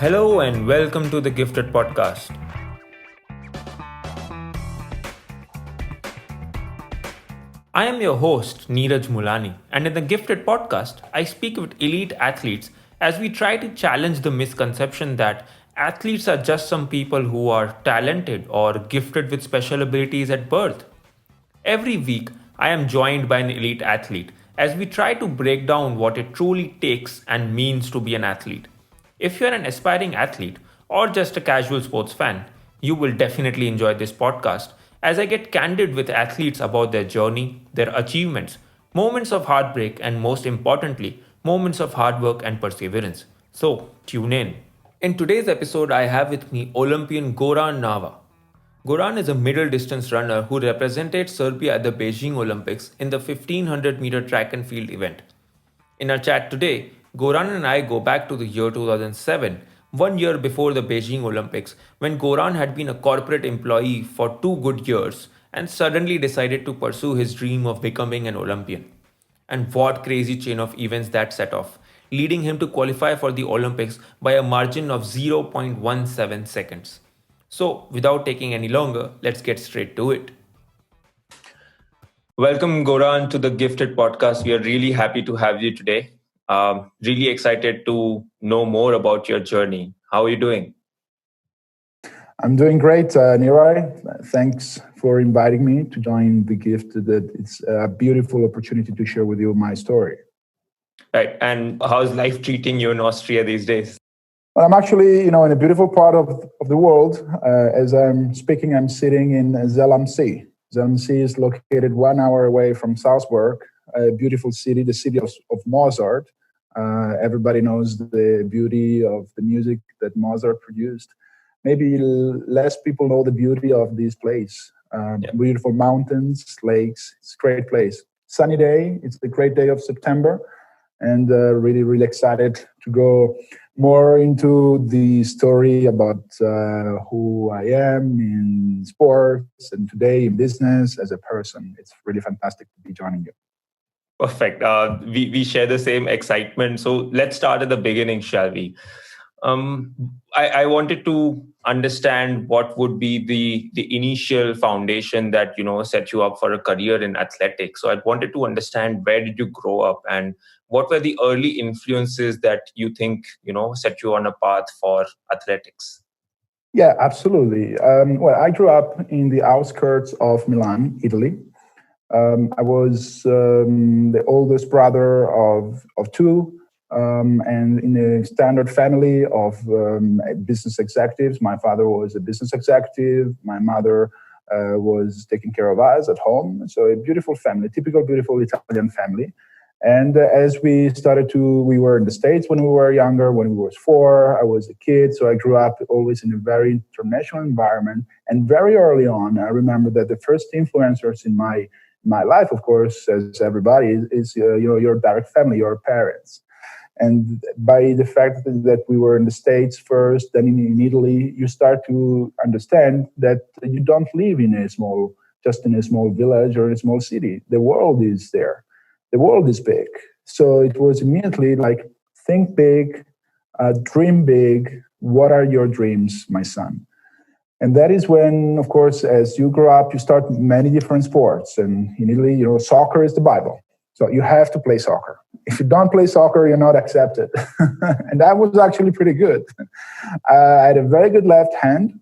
Hello and welcome to the Gifted Podcast. I am your host, Niraj and in the Gifted Podcast, I speak with elite athletes as we try to challenge the misconception that athletes are just some people who are talented or gifted with special abilities at birth. Every week, I am joined by an elite athlete as we try to break down what it truly takes and means to be an athlete. If you're an aspiring athlete or just a casual sports fan, you will definitely enjoy this podcast as I get candid with athletes about their journey, their achievements, moments of heartbreak, and most importantly, moments of hard work and perseverance. So, tune in. In today's episode, I have with me Olympian Goran Nava. Goran is a middle distance runner who represented Serbia at the Beijing Olympics in the 1500-meter track and field event. In our chat today, Goran and I go back to the year 2007, 1 year before the Beijing Olympics, when Goran had been a corporate employee for 2 good years and suddenly decided to pursue his dream of becoming an Olympian. And what crazy chain of events that set off, leading him to qualify for the Olympics by a margin of 0.17 seconds. So, without taking any longer, let's get straight to it. Welcome, Goran, to the Gifted Podcast. We are really happy to have you today. Really excited to know more about your journey. How are you doing? I'm doing great, Niraj. Thanks for inviting me to join the gift. That it's a beautiful opportunity to share with you my story. Right. And how's life treating you in Austria these days? Well, I'm actually, in a beautiful part of the world. As I'm speaking, I'm sitting in Zell am See. Zell am See is located 1 hour away from Salzburg, a beautiful city, the city of Mozart. Everybody knows the beauty of the music that Mozart produced. Maybe less people know the beauty of this place. Beautiful mountains, lakes. It's a great place. Sunny day. It's a great day of September. And really, really excited to go more into the story about who I am in sports and today in business as a person. It's really fantastic to be joining you. Perfect. We share the same excitement. So let's start at the beginning, shall we? I wanted to understand what would be the initial foundation that set you up for a career in athletics. So I wanted to understand, where did you grow up and what were the early influences that you think set you on a path for athletics? Yeah, absolutely. Well, I grew up in the outskirts of Milan, Italy. I was the oldest brother of two. And in a standard family of business executives. My father was a business executive. My mother was taking care of us at home. So a beautiful family, typical beautiful Italian family. And as we were in the States when we were younger. When we were 4, I was a kid. So I grew up always in a very international environment. And very early on, I remember that the first influencers in my life, of course, as everybody, is your direct family, your parents. And by the fact that we were in the States first, then in Italy, you start to understand that you don't live just in a small village or a small city. The world is there. The world is big. So it was immediately like, think big, dream big. What are your dreams, my son? And that is when, of course, as you grow up, you start many different sports. And in Italy, soccer is the Bible. So you have to play soccer. If you don't play soccer, you're not accepted. And that was actually pretty good. I had a very good left hand,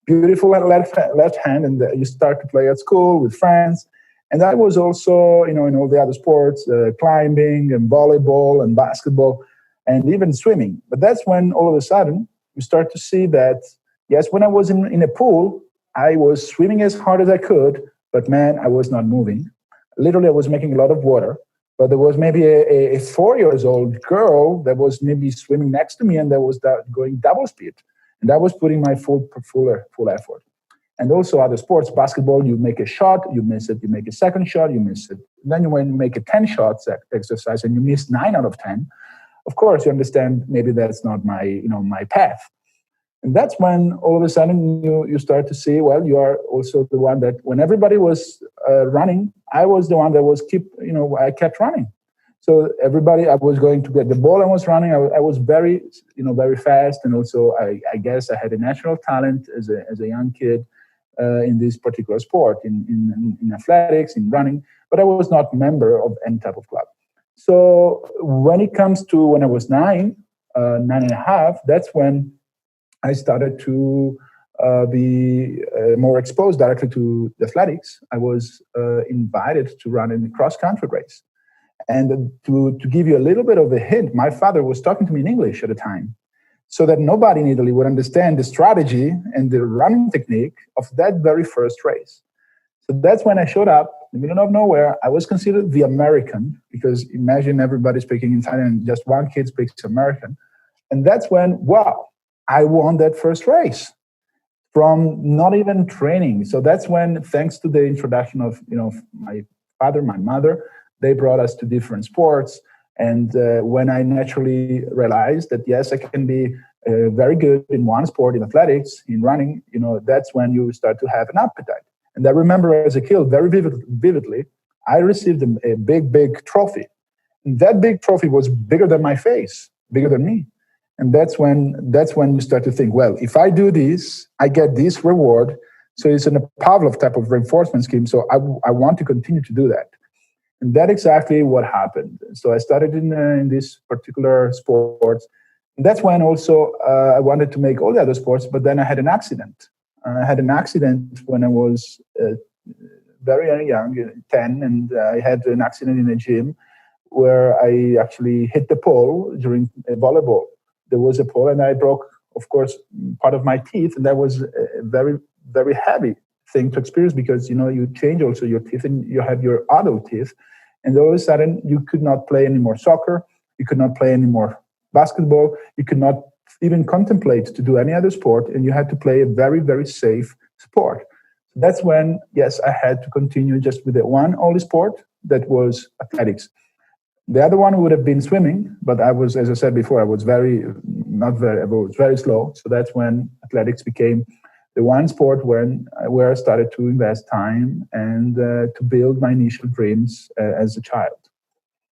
beautiful left hand, and you start to play at school with friends. And that was also, in all the other sports, climbing and volleyball and basketball and even swimming. But that's when all of a sudden you start to see that, yes, when I was in a pool, I was swimming as hard as I could, but man, I was not moving. Literally, I was making a lot of water, but there was maybe a 4-year-old girl that was maybe swimming next to me, and that was going double speed, and that was putting my full effort. And also other sports, basketball, you make a shot, you miss it, you make a second shot, you miss it. And then when you make a 10 shots exercise and you miss 9 out of 10, of course you understand maybe that's not my path. And that's when all of a sudden you start to see, well, you are also the one that when everybody was running, I was the one that I kept running. So everybody, I was going to get the ball. I was running. I was very, very fast, and also I guess I had a natural talent as a young kid in this particular sport, in athletics, in running. But I was not member of any type of club. So when it comes to when I was 9.5, that's when I started to be more exposed directly to the athletics. I was invited to run in a cross country race. And to give you a little bit of a hint, my father was talking to me in English at the time, so that nobody in Italy would understand the strategy and the running technique of that very first race. So that's when I showed up in the middle of nowhere. I was considered the American, because imagine everybody speaking Italian and just one kid speaks American. And that's when, wow, I won that first race from not even training. So that's when, thanks to the introduction of my father, my mother, they brought us to different sports. And when I naturally realized that, yes, I can be very good in one sport, in athletics, in running, that's when you start to have an appetite. And I remember as a kid, very vividly, I received a big trophy. And that big trophy was bigger than my face, bigger than me. And that's when you start to think, well, if I do this, I get this reward. So it's a Pavlov type of reinforcement scheme. So I want to continue to do that. And that's exactly what happened. So I started in this particular sport. And that's when also I wanted to make all the other sports, but then I had an accident. I had an accident when I was very young, 10, and I had an accident in a gym where I actually hit the pole during a volleyball. There was a pole, and I broke, of course, part of my teeth, and that was a very, very heavy thing to experience, because you change also your teeth, and you have your adult teeth, and all of a sudden you could not play any more soccer, you could not play any more basketball, you could not even contemplate to do any other sport, and you had to play a very, very safe sport. So that's when, yes, I had to continue just with the one only sport, that was athletics. The other one would have been swimming, but I was, as I said before, I was very slow. So that's when athletics became the one sport where I started to invest time and to build my initial dreams as a child.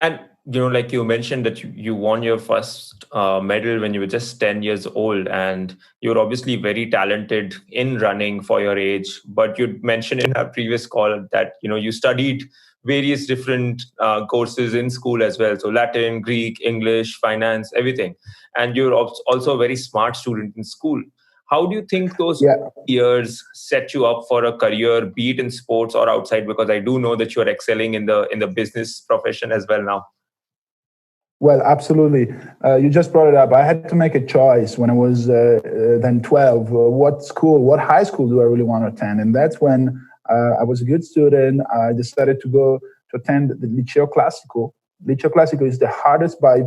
And like you mentioned that you won your first medal when you were just 10 years old, and you're obviously very talented in running for your age. But you mentioned in our previous call that you studied various different courses in school as well. So Latin, Greek, English, finance, everything. And you're also a very smart student in school. How do you think those years set you up for a career, be it in sports or outside? Because I do know that you're excelling in the business profession as well now. Well, absolutely. You just brought it up. I had to make a choice when I was then 12. What high school do I really want to attend? And that's when I was a good student. I decided to go to attend the Liceo Classico. Liceo Classico is the hardest, by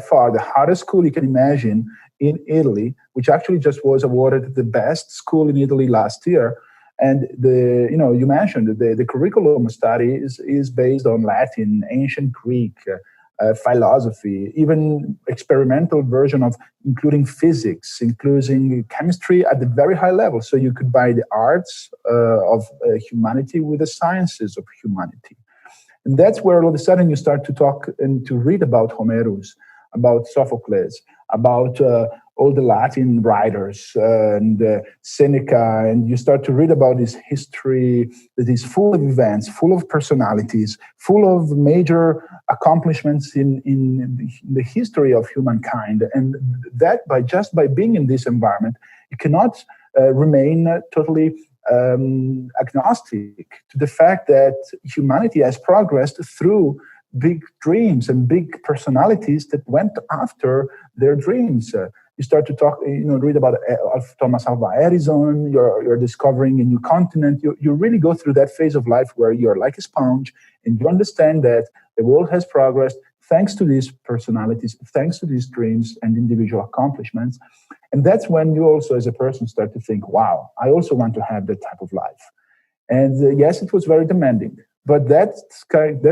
far, the hardest school you can imagine in Italy, which actually just was awarded the best school in Italy last year. And you mentioned the curriculum study is based on Latin, ancient Greek, philosophy, even experimental version of including physics, including chemistry at the very high level. So you could buy the arts of humanity with the sciences of humanity. And that's where all of a sudden you start to talk and to read about Homerus, about Sophocles, about all the Latin writers and Seneca, and you start to read about this history that is full of events, full of personalities, full of major accomplishments in the history of humankind. And that by being in this environment, you cannot remain totally agnostic to the fact that humanity has progressed through big dreams and big personalities that went after their dreams. You start to talk, read about Thomas Alva Edison, you're discovering a new continent. You really go through that phase of life where you're like a sponge, and you understand that the world has progressed thanks to these personalities, thanks to these dreams and individual accomplishments. And that's when you also, as a person, start to think, wow, I also want to have that type of life. And yes, it was very demanding. But that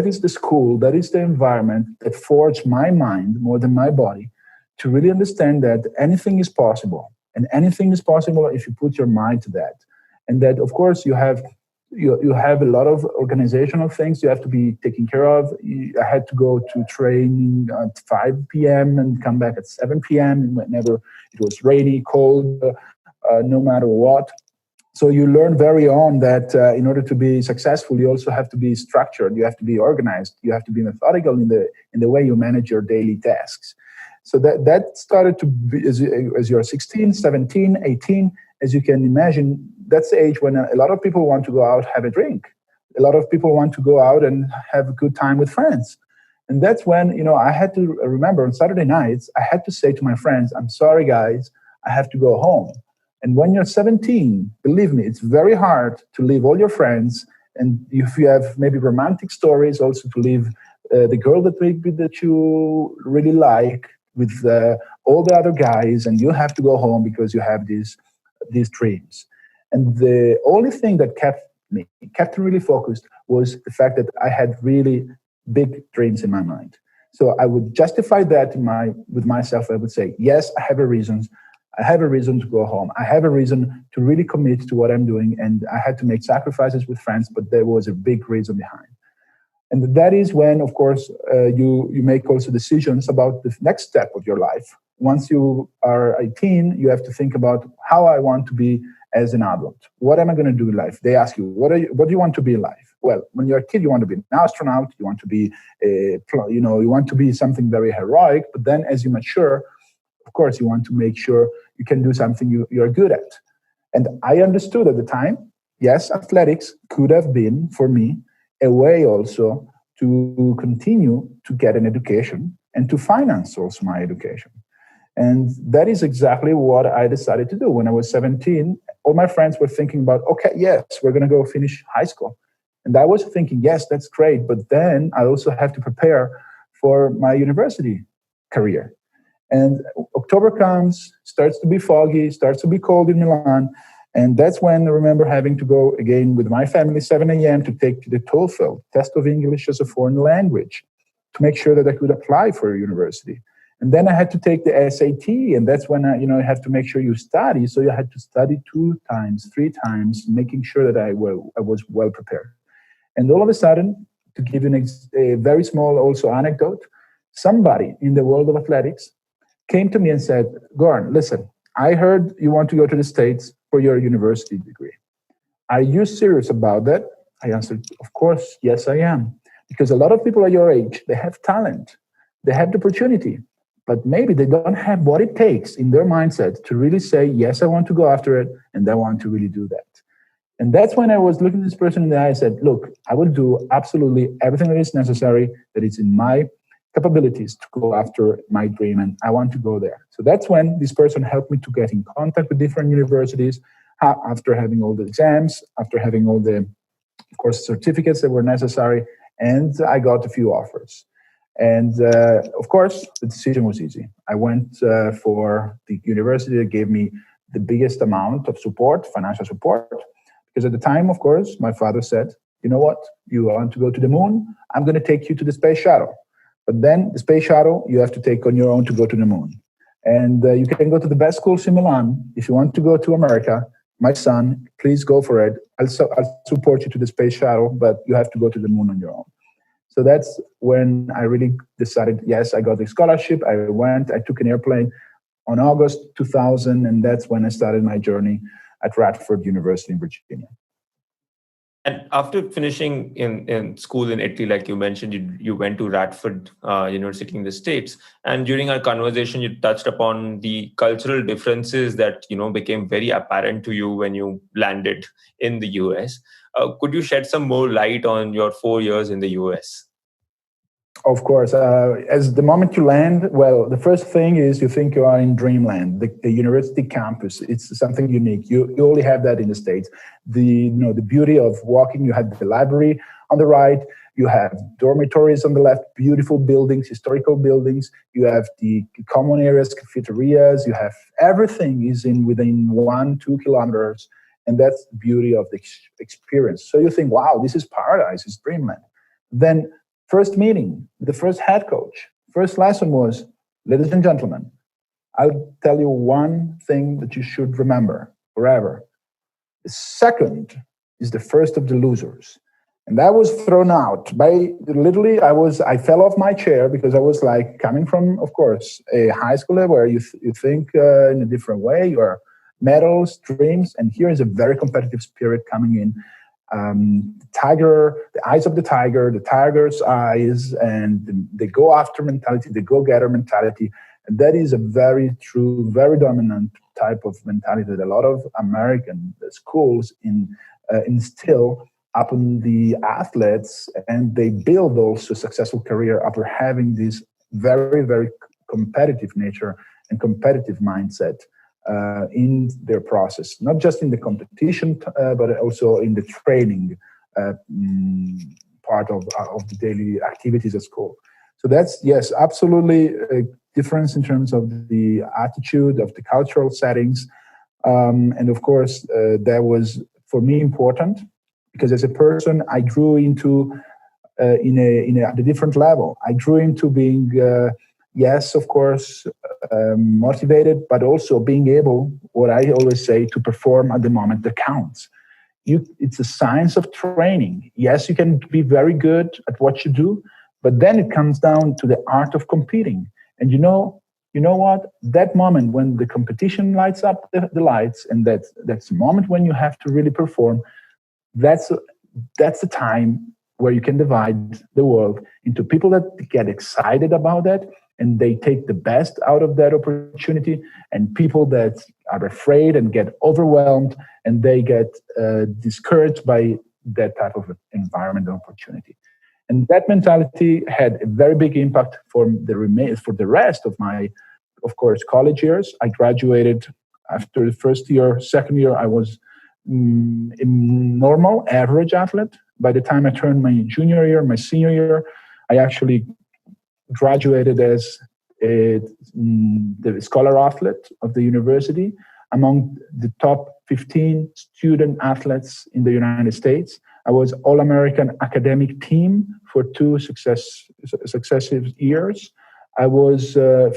is the school, that is the environment that forged my mind more than my body to really understand that anything is possible. And anything is possible if you put your mind to that. And that, of course, you have You have a lot of organizational things you have to be taken care of. I had to go to training at 5 p.m. and come back at 7 p.m. whenever it was rainy, cold, no matter what. So you learn very on that in order to be successful, you also have to be structured. You have to be organized. You have to be methodical in the way you manage your daily tasks. So that started to be, as you're 16, 17, 18, as you can imagine, that's the age when a lot of people want to go out, have a drink. A lot of people want to go out and have a good time with friends. And that's when, I had to remember on Saturday nights, I had to say to my friends, I'm sorry, guys, I have to go home. And when you're 17, believe me, it's very hard to leave all your friends. And if you have maybe romantic stories, also to leave the girl that you really like with all the other guys, and you have to go home because you have these dreams. And the only thing that kept me really focused was the fact that I had really big dreams in my mind. So I would justify that with myself. I would say, yes, I have a reason. I have a reason to go home. I have a reason to really commit to what I'm doing. And I had to make sacrifices with friends, but there was a big reason behind. And that is when, of course, you make also decisions about the next step of your life. Once you are 18, you have to think about how I want to be as an adult. What am I going to do in life? They ask you, what do you want to be in life? Well, when you're a kid, you want to be an astronaut. You want to be, you want to be something very heroic. But then, as you mature, of course, you want to make sure you can do something you're good at. And I understood at the time, yes, athletics could have been for me a way also to continue to get an education and to finance also my education. And that is exactly what I decided to do. When I was 17, all my friends were thinking about, okay, yes, we're going to go finish high school. And I was thinking, yes, that's great. But then I also have to prepare for my university career. And October comes, starts to be foggy, starts to be cold in Milan. And that's when I remember having to go again with my family, 7 a.m. to take the TOEFL, test of English as a foreign language, to make sure that I could apply for a university. And then I had to take the SAT, and that's when I have to make sure you study. So you had to study 2 times, 3 times, making sure that I was well prepared. And all of a sudden, to give you a very small also anecdote, somebody in the world of athletics came to me and said, Goran, listen, I heard you want to go to the States for your university degree. Are you serious about that? I answered, of course, yes, I am. Because a lot of people at your age, they have talent, they have the opportunity, but maybe they don't have what it takes in their mindset to really say, yes, I want to go after it, and I want to really do that. And that's when I was looking at this person in the eye and said, look, I will do absolutely everything that is necessary, that is in my capabilities to go after my dream, and I want to go there. So that's when this person helped me to get in contact with different universities after having all the exams, after having all the, of course, certificates that were necessary, and I got a few offers. And of course, the decision was easy. I went for the university that gave me the biggest amount of support, financial support, because at the time, of course, my father said, you know what, you want to go to the moon? I'm going to take you to the space shuttle. But then the space shuttle, you have to take on your own to go to the moon. And you can go to the best schools in Milan. If you want to go to America, my son, please go for it. I'll support you to the space shuttle, but you have to go to the moon on your own. So that's when I really decided, yes, I got the scholarship. I took an airplane on August 2000, and that's when I started my journey at Radford University in Virginia. And after finishing in school in Italy, like you mentioned, you went to Radford University in the States. And during our conversation, you touched upon the cultural differences that, became very apparent to you when you landed in the US. Could you shed some more light on your 4 years in the US? Of course. As the moment you land, well, the first thing is you think you are in dreamland, the university campus. It's something unique. You only have that in the States. The beauty of walking, you have the library on the right, you have dormitories on the left, beautiful buildings, historical buildings. You have the common areas, cafeterias. You have everything is within 1-2 kilometers. And that's the beauty of the experience. So you think, wow, this is paradise, it's dreamland. Then first meeting, the first head coach, first lesson was, ladies and gentlemen, I'll tell you one thing that you should remember forever. The second is the first of the losers. And I was thrown out by literally. I fell off my chair because I was like coming from, of course, a high school level where you think in a different way. You are medals, dreams, and here is a very competitive spirit coming in. The eyes of the tiger's eyes, and the go after mentality, the go getter mentality, and that is a very true, very dominant type of mentality that a lot of American schools instill upon the athletes, and they build also a successful career after having this very, very competitive nature and competitive mindset in their process, not just in the competition, but also in the training part of the daily activities at school. So that's, yes, absolutely a difference in terms of the attitude, of the cultural settings. And of course, that was, for me, important because as a person, I grew into at a different level. I grew into being, yes, of course, motivated, but also being able, what I always say, to perform at the moment that counts. It's a science of training. Yes, you can be very good at what you do, but then it comes down to the art of competing. And you know what? That moment when the competition lights up the lights, and that's the moment when you have to really perform. That's the time where you can divide the world into people that get excited about that and they take the best out of that opportunity, and people that are afraid and get overwhelmed and they get discouraged by that type of environment and opportunity. And that mentality had a very big impact for the rest of my, of course, college years. I graduated after the first year. Second year, I was a normal, average athlete. By the time I turned my junior year, my senior year, I actually graduated as the scholar athlete of the university among the top 15 student athletes in the United States. I was All-American academic team for 2 successive years. I was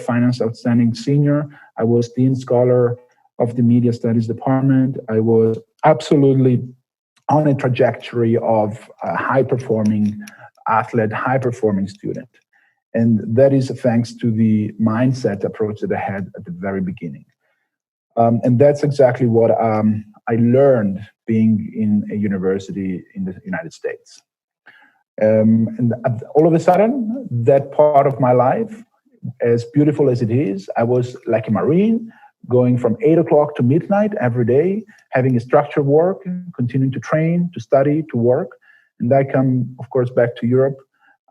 finance outstanding senior. I was dean scholar of the media studies department. I was absolutely on a trajectory of a high-performing athlete, high-performing student. And that is thanks to the mindset approach that I had at the very beginning. And that's exactly what I learned being in a university in the United States. And all of a sudden, that part of my life, as beautiful as it is, I was like a Marine, going from 8 o'clock to midnight every day, having a structured work, continuing to train, to study, to work. And I come, of course, back to Europe.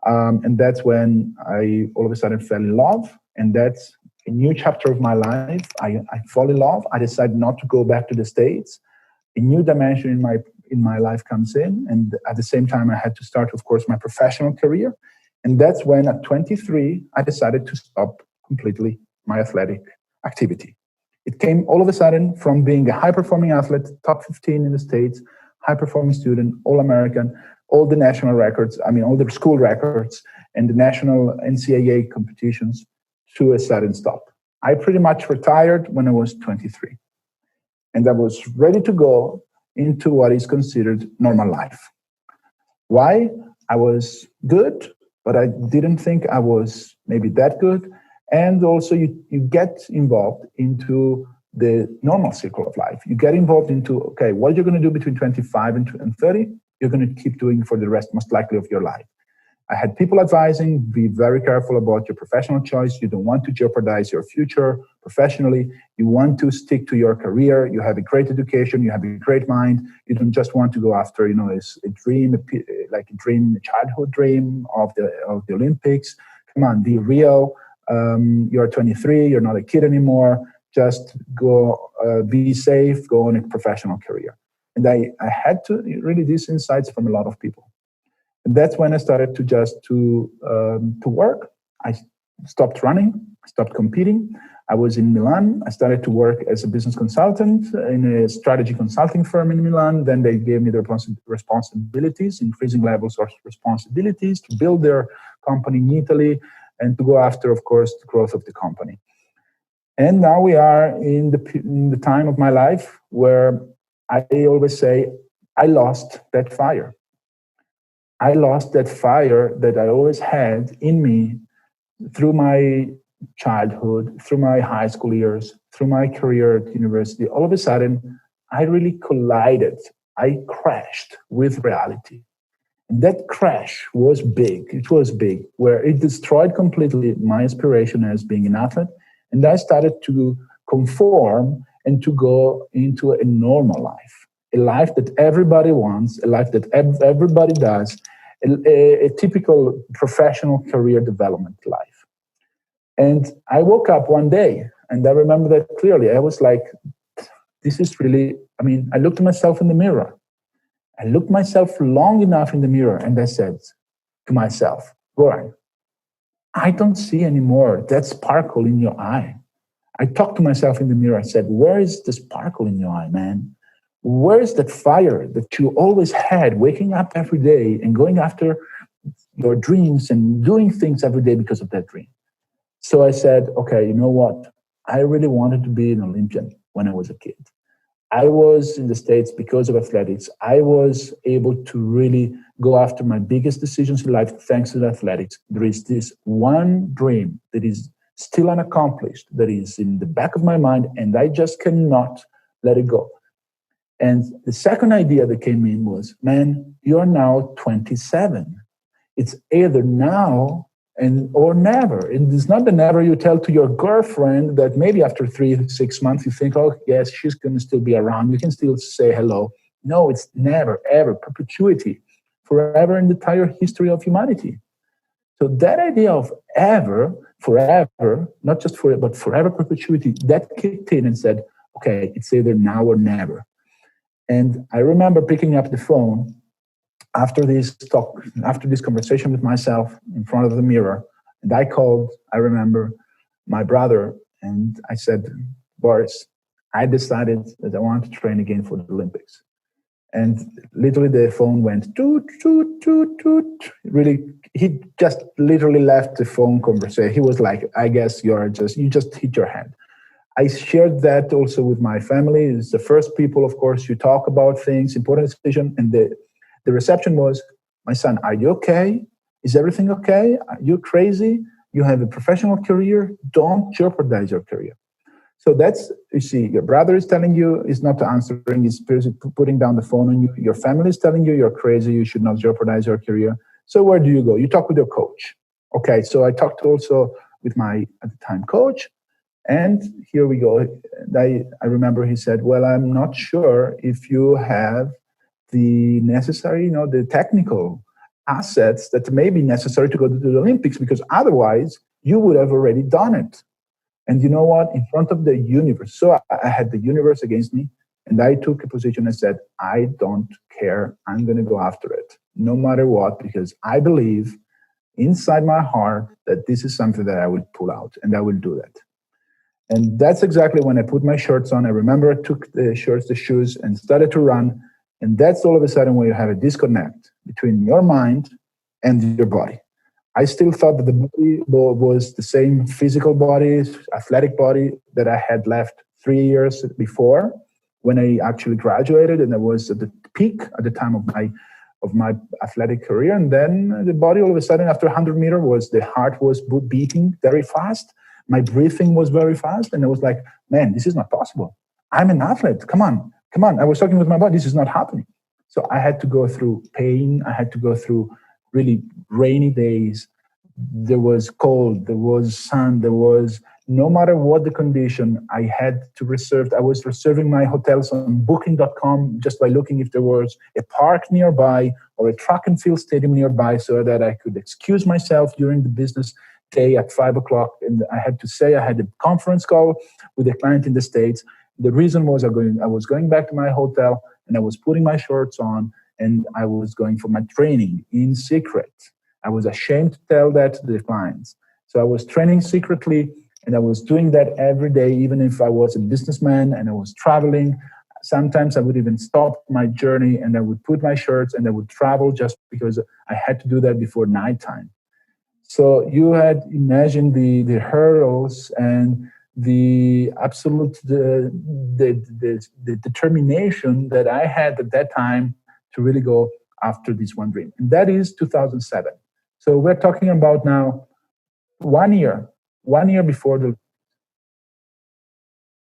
And that's when I all of a sudden fell in love. And that's a new chapter of my life. I fall in love. I decided not to go back to the States. A new dimension in my life comes in. And at the same time, I had to start, of course, my professional career. And that's when at 23, I decided to stop completely my athletic activity. It came all of a sudden from being a high-performing athlete, top 15 in the States, high-performing student, all-American, all the national records, all the school records and the national NCAA competitions, to a sudden stop. I pretty much retired when I was 23. And I was ready to go into what is considered normal life. Why? I was good, but I didn't think I was maybe that good. And also you get involved into the normal circle of life. You get involved into, okay, what you're going to do between 25 and 30, you're going to keep doing for the rest, most likely, of your life. I had people advising, be very careful about your professional choice. You don't want to jeopardize your future professionally. You want to stick to your career. You have a great education. You have a great mind. You don't just want to go after, a dream, a childhood dream of the Olympics. Come on, be real. You're 23. You're not a kid anymore. Just go, be safe, go on a professional career. And I had to really these insights from a lot of people. And that's when I started to work. I stopped running, stopped competing. I was in Milan. I started to work as a business consultant in a strategy consulting firm in Milan. Then they gave me the responsibilities, increasing levels of responsibilities to build their company in Italy and to go after, of course, the growth of the company. And now we are in the time of my life where I always say, I lost that fire. I lost that fire that I always had in me through my childhood, through my high school years, through my career at university. All of a sudden, I really collided. I crashed with reality. And that crash was big. It was big, where it destroyed completely my aspiration as being an athlete. And I started to conform and to go into a normal life, a life that everybody wants, a life that everybody does, a typical professional career development life. And I woke up one day, and I remember that clearly. I was like, this is really, I mean, I looked at myself in the mirror. I looked myself long enough in the mirror, and I said to myself, Goran, I don't see anymore that sparkle in your eye. I talked to myself in the mirror. I said, where is the sparkle in your eye, man? Where is that fire that you always had, waking up every day and going after your dreams and doing things every day because of that dream? So I said, okay, you know what? I really wanted to be an Olympian when I was a kid. I was in the States because of athletics. I was able to really go after my biggest decisions in life thanks to the athletics. There is this one dream that is still unaccomplished, that is in the back of my mind, and I just cannot let it go. And the second idea that came in was, man, you're now 27. It's either now and or never. And it's not the never you tell to your girlfriend that maybe after 3 6 months you think, oh yes, she's going to still be around. You can still say hello. No, it's never, ever, perpetuity, forever in the entire history of humanity. So that idea of ever, forever, not just for but forever perpetuity, that kicked in and said, okay, it's either now or never. And I remember picking up the phone after this talk, after this conversation with myself in front of the mirror, and I called, I remember, my brother, and I said, Boris, I decided that I want to train again for the Olympics. And literally the phone went toot, toot, toot, toot. Really, he just literally left the phone conversation. He was like, I guess you just hit your head. I shared that also with my family. It's the first people, of course, you talk about things, important decision, and the reception was, my son, are you okay? Is everything okay? Are you crazy? You have a professional career. Don't jeopardize your career. So that's, you see, your brother is telling you is not answering, is putting down the phone on you. Your family is telling you you're crazy, you should not jeopardize your career. So where do you go? You talk with your coach. Okay, so I talked also with my, at the time, coach. And here we go. I remember he said, well, I'm not sure if you have the necessary, the technical assets that may be necessary to go to the Olympics, because otherwise you would have already done it. And you know what? In front of the universe. So I had the universe against me, and I took a position and said, I don't care. I'm going to go after it, no matter what, because I believe inside my heart that this is something that I will pull out, and I will do that. And that's exactly when I put my shorts on. I remember I took the shorts, the shoes, and started to run. And that's all of a sudden when you have a disconnect between your mind and your body. I still thought that the body was the same physical body, athletic body that I had left 3 years before when I actually graduated, and I was at the peak at the time of my athletic career. And then the body all of a sudden after 100 meters the heart was beating very fast. My breathing was very fast. And I was like, man, this is not possible. I'm an athlete. Come on. I was talking with my body. This is not happening. So I had to go through pain. I had to go through really rainy days. There was cold. There was sun. There was, no matter what the condition, I had to reserve. I was reserving my hotels on booking.com just by looking if there was a park nearby or a track and field stadium nearby so that I could excuse myself during the business day at 5:00. And I had to say I had a conference call with a client in the States. The reason was I was going back to my hotel, and I was putting my shorts on, and I was going for my training in secret. I was ashamed to tell that to the clients. So I was training secretly, and I was doing that every day, even if I was a businessman and I was traveling. Sometimes I would even stop my journey, and I would put my shirts, and I would travel just because I had to do that before nighttime. So you had imagined the hurdles and the absolute the determination that I had at that time to really go after this one dream. And that is 2007. So we're talking about now 1 year before the.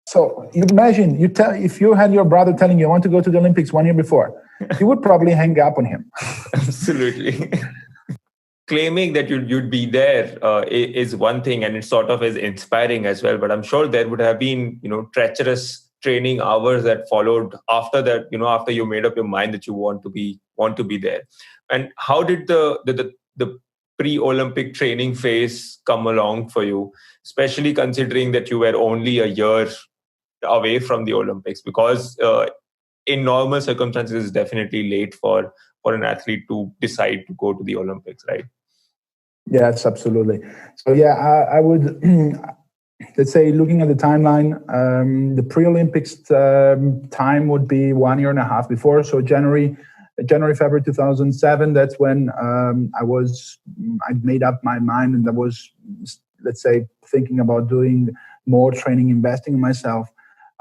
So you imagine if you had your brother telling you I want to go to the Olympics 1 year before, you would probably hang up on him. Absolutely. Claiming that you'd be there is one thing, and it sort of is inspiring as well. But I'm sure there would have been treacherous training hours that followed after that. After you made up your mind that you want to be there. And how did the pre-Olympic training phase come along for you, especially considering that you were only a year away from the Olympics? Because in normal circumstances, it's definitely late for an athlete to decide to go to the Olympics, right? Yes, absolutely. So yeah, I would let's say looking at the timeline, the pre-Olympics time would be 1 year and a half before. So January, February 2007. That's when I'd made up my mind, and I was, let's say, thinking about doing more training, investing in myself.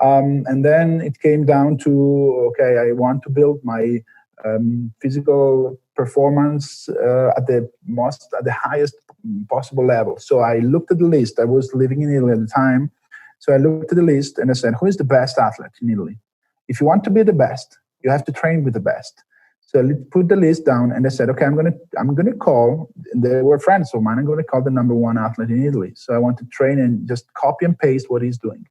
And then it came down to, okay, I want to build my physical performance at the highest possible level. So I looked at the list. I was living in Italy at the time. So I looked at the list and I said, who is the best athlete in Italy? If you want to be the best, you have to train with the best. So I put the list down and I said, okay, I'm gonna call, and they were friends of mine, I'm gonna call the number one athlete in Italy. So I want to train and just copy and paste what he's doing.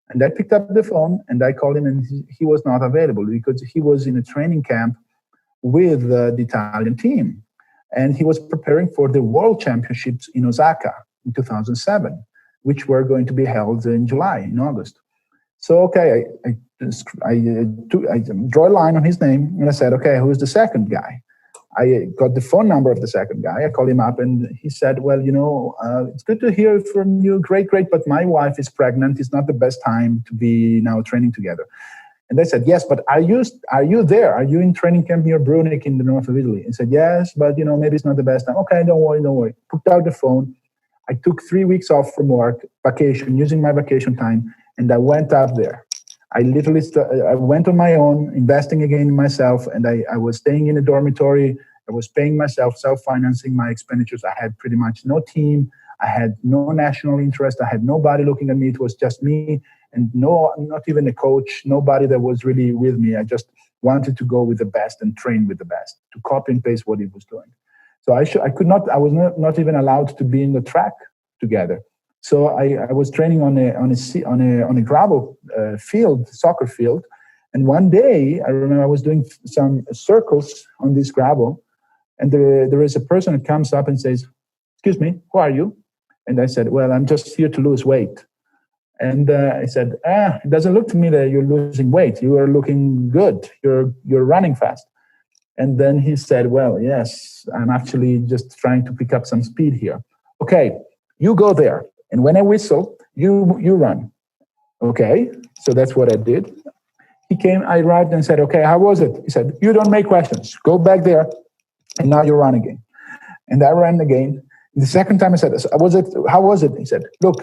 And I picked up the phone and I called him, and he was not available because he was in a training camp with the Italian team. And he was preparing for the World Championships in Osaka in 2007, which were going to be held in July, in August. So, okay, I draw a line on his name and I said, okay, who is the second guy? I got the phone number of the second guy. I called him up and he said, well, it's good to hear from you. Great, but my wife is pregnant. It's not the best time to be now training together. And I said, yes, but are you there? Are you in training camp near Brunic in the north of Italy? He said, yes, but maybe it's not the best time. Okay, don't worry. Put out the phone. I took 3 weeks off from work, vacation, using my vacation time, and I went up there. I literally I went on my own, investing again in myself, and I was staying in a dormitory. I was paying myself, self-financing my expenditures. I had pretty much no team. I had no national interest. I had nobody looking at me. It was just me, and not even a coach, nobody that was really with me. I just wanted to go with the best and train with the best, to copy and paste what he was doing. So I was not even allowed to be in the track together. So I was training on a gravel field, soccer field, and one day I remember I was doing some circles on this gravel, and there is a person that comes up and says, "Excuse me, who are you?" And I said, "Well, I'm just here to lose weight." And I said, "It doesn't look to me that you're losing weight. You are looking good. You're running fast." And then he said, "Well, yes, I'm actually just trying to pick up some speed here." "Okay, you go there. And when I whistle, you run." Okay, so that's what I did. I arrived and said, "Okay, how was it?" He said, "You don't make questions. Go back there, and now you run again." And I ran again. The second time I said, "How was it?" He said, "Look,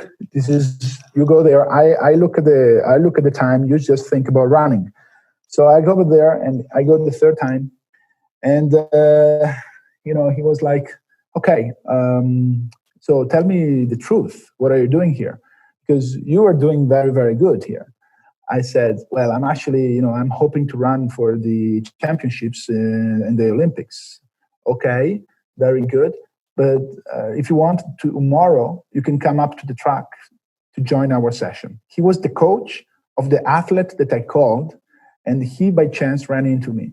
you go there. I look at the time. You just think about running." So I go over there and I go the third time, and he was like, "Okay, so tell me the truth. What are you doing here? Because you are doing very, very good here." I said, "Well, I'm actually, I'm hoping to run for the championships in the Olympics." "Okay, very good. But if you want to tomorrow, you can come up to the track to join our session." He was the coach of the athlete that I called, and he by chance ran into me.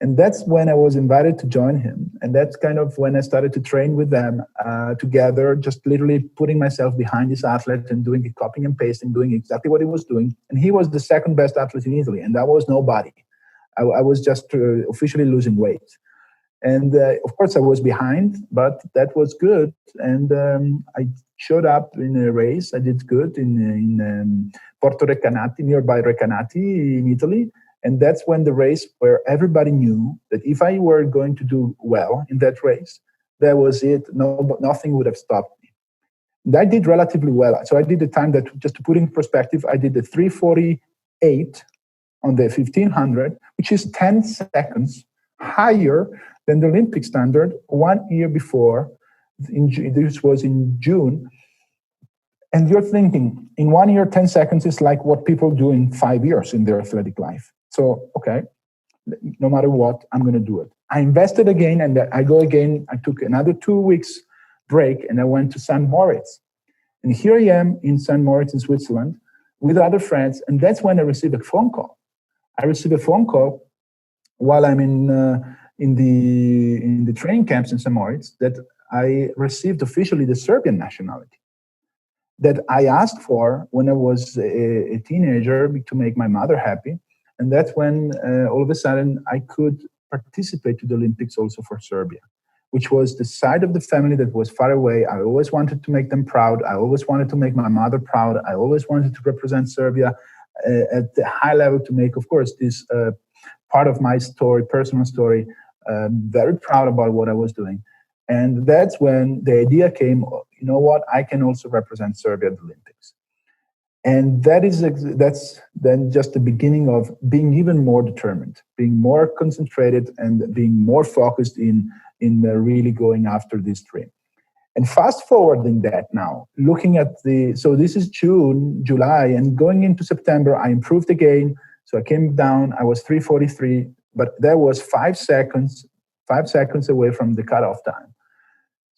And that's when I was invited to join him. And that's kind of when I started to train with them together, just literally putting myself behind this athlete and doing it, copying and pasting, doing exactly what he was doing. And he was the second best athlete in Italy, and that was nobody. I was just officially losing weight. And of course, I was behind, but that was good. And I showed up in a race. I did good in Porto Recanati, nearby Recanati in Italy. And that's when the race where everybody knew that if I were going to do well in that race, that was it. Nothing would have stopped me. And I did relatively well. So I did the time that, just to put in perspective, I did the 3:48 on the 1500, which is 10 seconds higher than the Olympic standard 1 year before. This was in June. And you're thinking, in 1 year, 10 seconds is like what people do in 5 years in their athletic life. So, okay, no matter what, I'm going to do it. I invested again, and I go again. I took another 2 weeks break, and I went to St. Moritz. And here I am in St. Moritz in Switzerland with other friends, and that's when I received a phone call. I received a phone call while I'm in the training camps in St. Moritz that I received officially the Serbian nationality that I asked for when I was a teenager to make my mother happy. And that's when all of a sudden I could participate to the Olympics also for Serbia, which was the side of the family that was far away. I always wanted to make them proud. I always wanted to make my mother proud. I always wanted to represent Serbia at the high level to make, of course, this part of my story, personal story, very proud about what I was doing. And that's when the idea came, you know what, I can also represent Serbia at the Olympics. And that's then just the beginning of being even more determined, being more concentrated, and being more focused in really going after this dream. And fast forwarding that now, looking at so this is June, July, and going into September, I improved again. So I came down, I was 3:43, but that was 5 seconds away from the cutoff time.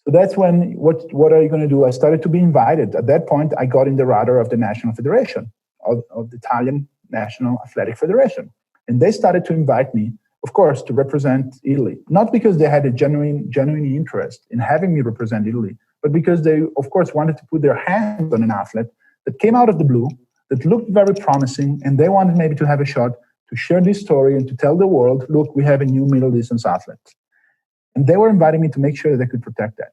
So that's when, what are you going to do? I started to be invited. At that point, I got in the radar of the National Federation, of the Italian National Athletic Federation. And they started to invite me, of course, to represent Italy. Not because they had a genuine interest in having me represent Italy, but because they, of course, wanted to put their hands on an athlete that came out of the blue, that looked very promising, and they wanted maybe to have a shot to share this story and to tell the world, look, we have a new middle distance athlete. And they were inviting me to make sure that I could protect that.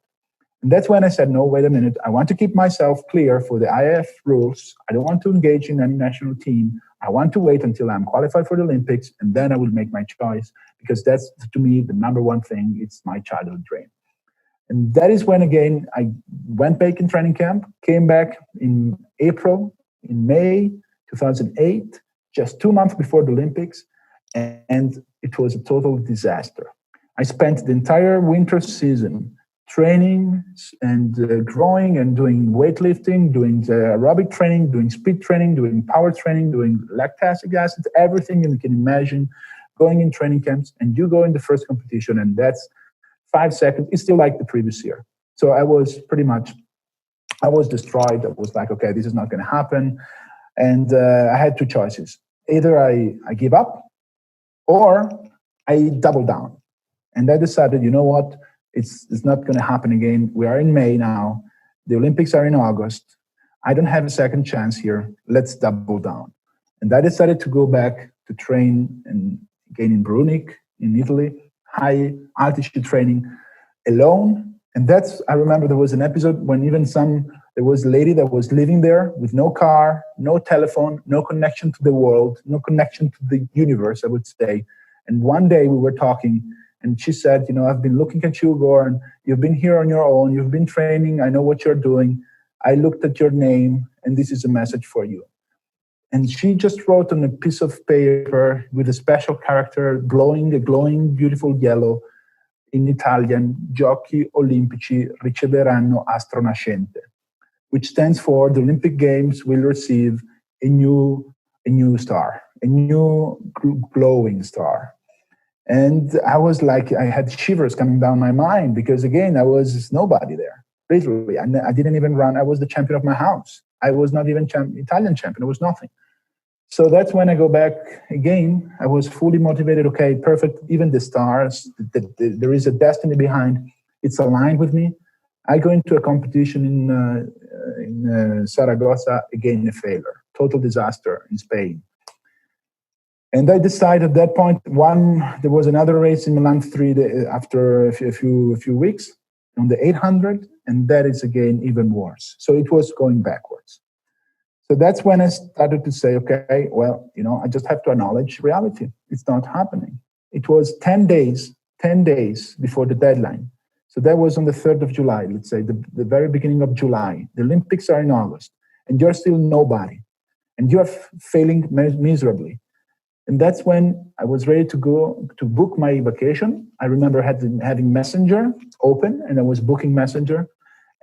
And that's when I said, no, wait a minute. I want to keep myself clear for the IAF rules. I don't want to engage in any national team. I want to wait until I'm qualified for the Olympics, and then I will make my choice, because that's, to me, the number one thing. It's my childhood dream. And that is when, again, I went back in training camp, came back in May 2008, just 2 months before the Olympics, and it was a total disaster. I spent the entire winter season training and growing and doing weightlifting, doing aerobic training, doing speed training, doing power training, doing lactic acid, everything you can imagine, going in training camps. And you go in the first competition, and that's 5 seconds. It's still like the previous year. So I was destroyed. I was like, okay, this is not going to happen. And I had two choices. Either I give up, or I double down. And I decided, you know what? It's not going to happen again. We are in May now. The Olympics are in August. I don't have a second chance here. Let's double down. And I decided to go back to train and again in Brunic, in Italy, high altitude training alone. And I remember there was an episode when there was a lady that was living there with no car, no telephone, no connection to the world, no connection to the universe, I would say. And one day we were talking, and she said, I've been looking at you, Goran. You've been here on your own. You've been training. I know what you're doing. I looked at your name, and this is a message for you. And she just wrote on a piece of paper with a special character, a glowing, beautiful yellow, in Italian, Giochi Olimpici riceveranno astro nascente, which stands for the Olympic Games will receive a new star, a new glowing star. And I was like, I had shivers coming down my mind, because again, I was nobody there, literally. I didn't even run. I was the champion of my house. I was not even Italian champion. It was nothing. So that's when I go back again. I was fully motivated. Okay, perfect. Even the stars, there is a destiny behind. It's aligned with me. I go into a competition in Saragossa, again a failure, total disaster in Spain. And I decided at that point, there was another race in Milan after a few weeks on the 800, and that is again even worse. So it was going backwards. So that's when I started to say, okay, well, I just have to acknowledge reality. It's not happening. It was 10 days before the deadline. So that was on the 3rd of July, let's say, the very beginning of July. The Olympics are in August, and you're still nobody. And you're failing miserably. And that's when I was ready to go to book my vacation. I remember having Messenger open, and I was booking Messenger.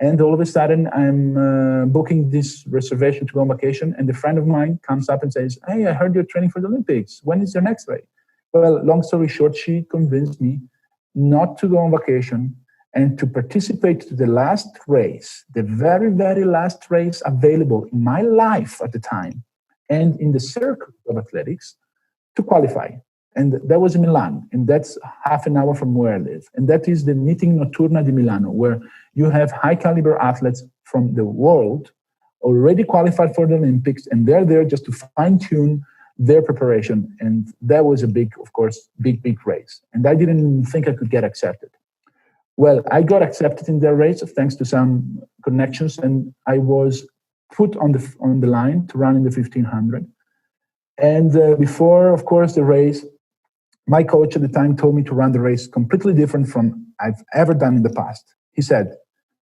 And all of a sudden, I'm booking this reservation to go on vacation. And a friend of mine comes up and says, "Hey, I heard you're training for the Olympics. When is your next race?" Well, long story short, she convinced me not to go on vacation and to participate to the last race, the very, very last race available in my life at the time, and in the circle of athletics, to qualify. And that was in Milan, and that's half an hour from where I live. And that is the Meeting Notturna di Milano, where you have high caliber athletes from the world already qualified for the Olympics, and they're there just to fine tune their preparation. And that was a big, of course, big race. And I didn't even think I could get accepted. Well, I got accepted in their race thanks to some connections, and I was put on the line to run in the 1500. And before, of course, the race, my coach at the time told me to run the race completely different from I've ever done in the past. He said,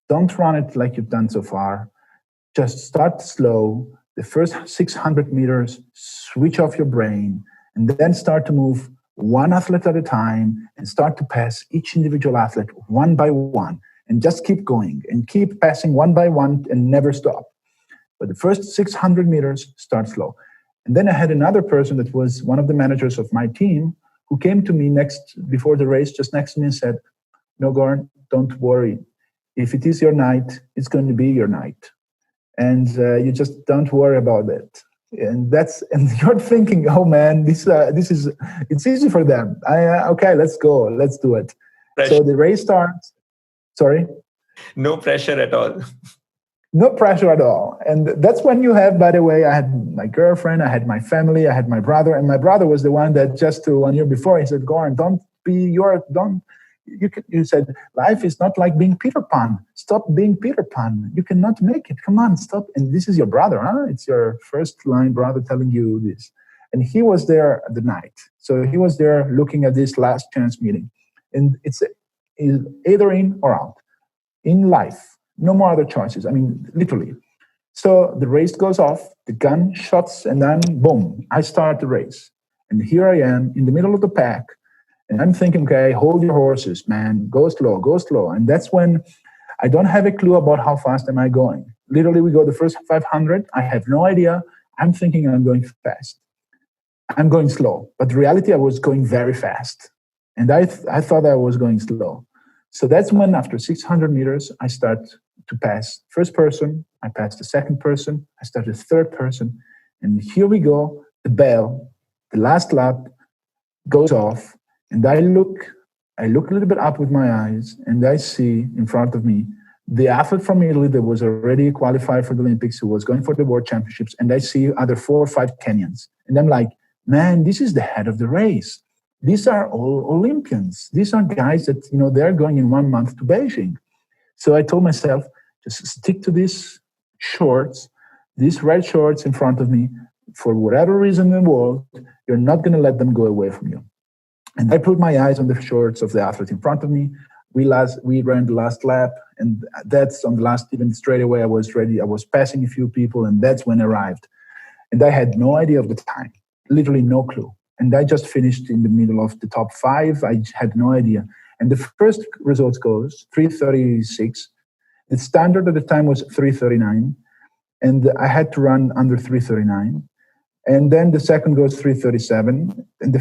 "Don't run it like you've done so far. Just start slow. The first 600 meters, switch off your brain, and then start to move one athlete at a time and start to pass each individual athlete one by one, and just keep going and keep passing one by one and never stop. But the first 600 meters, start slow." And then I had another person that was one of the managers of my team who came to me before the race, just next to me, and said, "No, Goran, don't worry. If it is your night, it's going to be your night. And you just don't worry about it." And you're thinking, "Oh man, this is it's easy for them. Okay, let's go, let's do it." Pressure. So the race starts. Sorry. No pressure at all. No pressure at all. And that's when you have, by the way, I had my girlfriend, I had my family, I had my brother, and my brother was the one that just 1 year before, he said, "Goran, you said, life is not like being Peter Pan. Stop being Peter Pan. You cannot make it. Come on, stop." And this is your brother, huh? It's your first line brother telling you this. And he was there at the night. So he was there looking at this last chance meeting. And it's either in or out. In life, no more other choices. I mean, literally. So the race goes off, the gun shots, and then boom, I start the race. And here I am in the middle of the pack. And I'm thinking, okay, hold your horses, man. Go slow, go slow. And that's when I don't have a clue about how fast am I going. Literally, we go the first 500. I have no idea. I'm thinking I'm going fast. I'm going slow. But in reality, I was going very fast. And I thought I was going slow. So that's when, after 600 meters, I start to pass first person. I pass the second person. I start the third person. And here we go. The bell, the last lap goes off. And I look a little bit up with my eyes, and I see in front of me the athlete from Italy that was already qualified for the Olympics, who was going for the World Championships, and I see other 4 or 5 Kenyans. And I'm like, man, this is the head of the race. These are all Olympians. These are guys that, they're going in 1 month to Beijing. So I told myself, just stick to these shorts, these red shorts in front of me. For whatever reason in the world, you're not going to let them go away from you. And I put my eyes on the shorts of the athlete in front of me. We ran the last lap, and that's on the last, even straight away, I was ready. I was passing a few people, and that's when I arrived. And I had no idea of the time, literally no clue. And I just finished in the middle of the top 5. I had no idea. And the first results goes 3:36. The standard at the time was 3:39. And I had to run under 3:39. And then the second goes 3:37, and the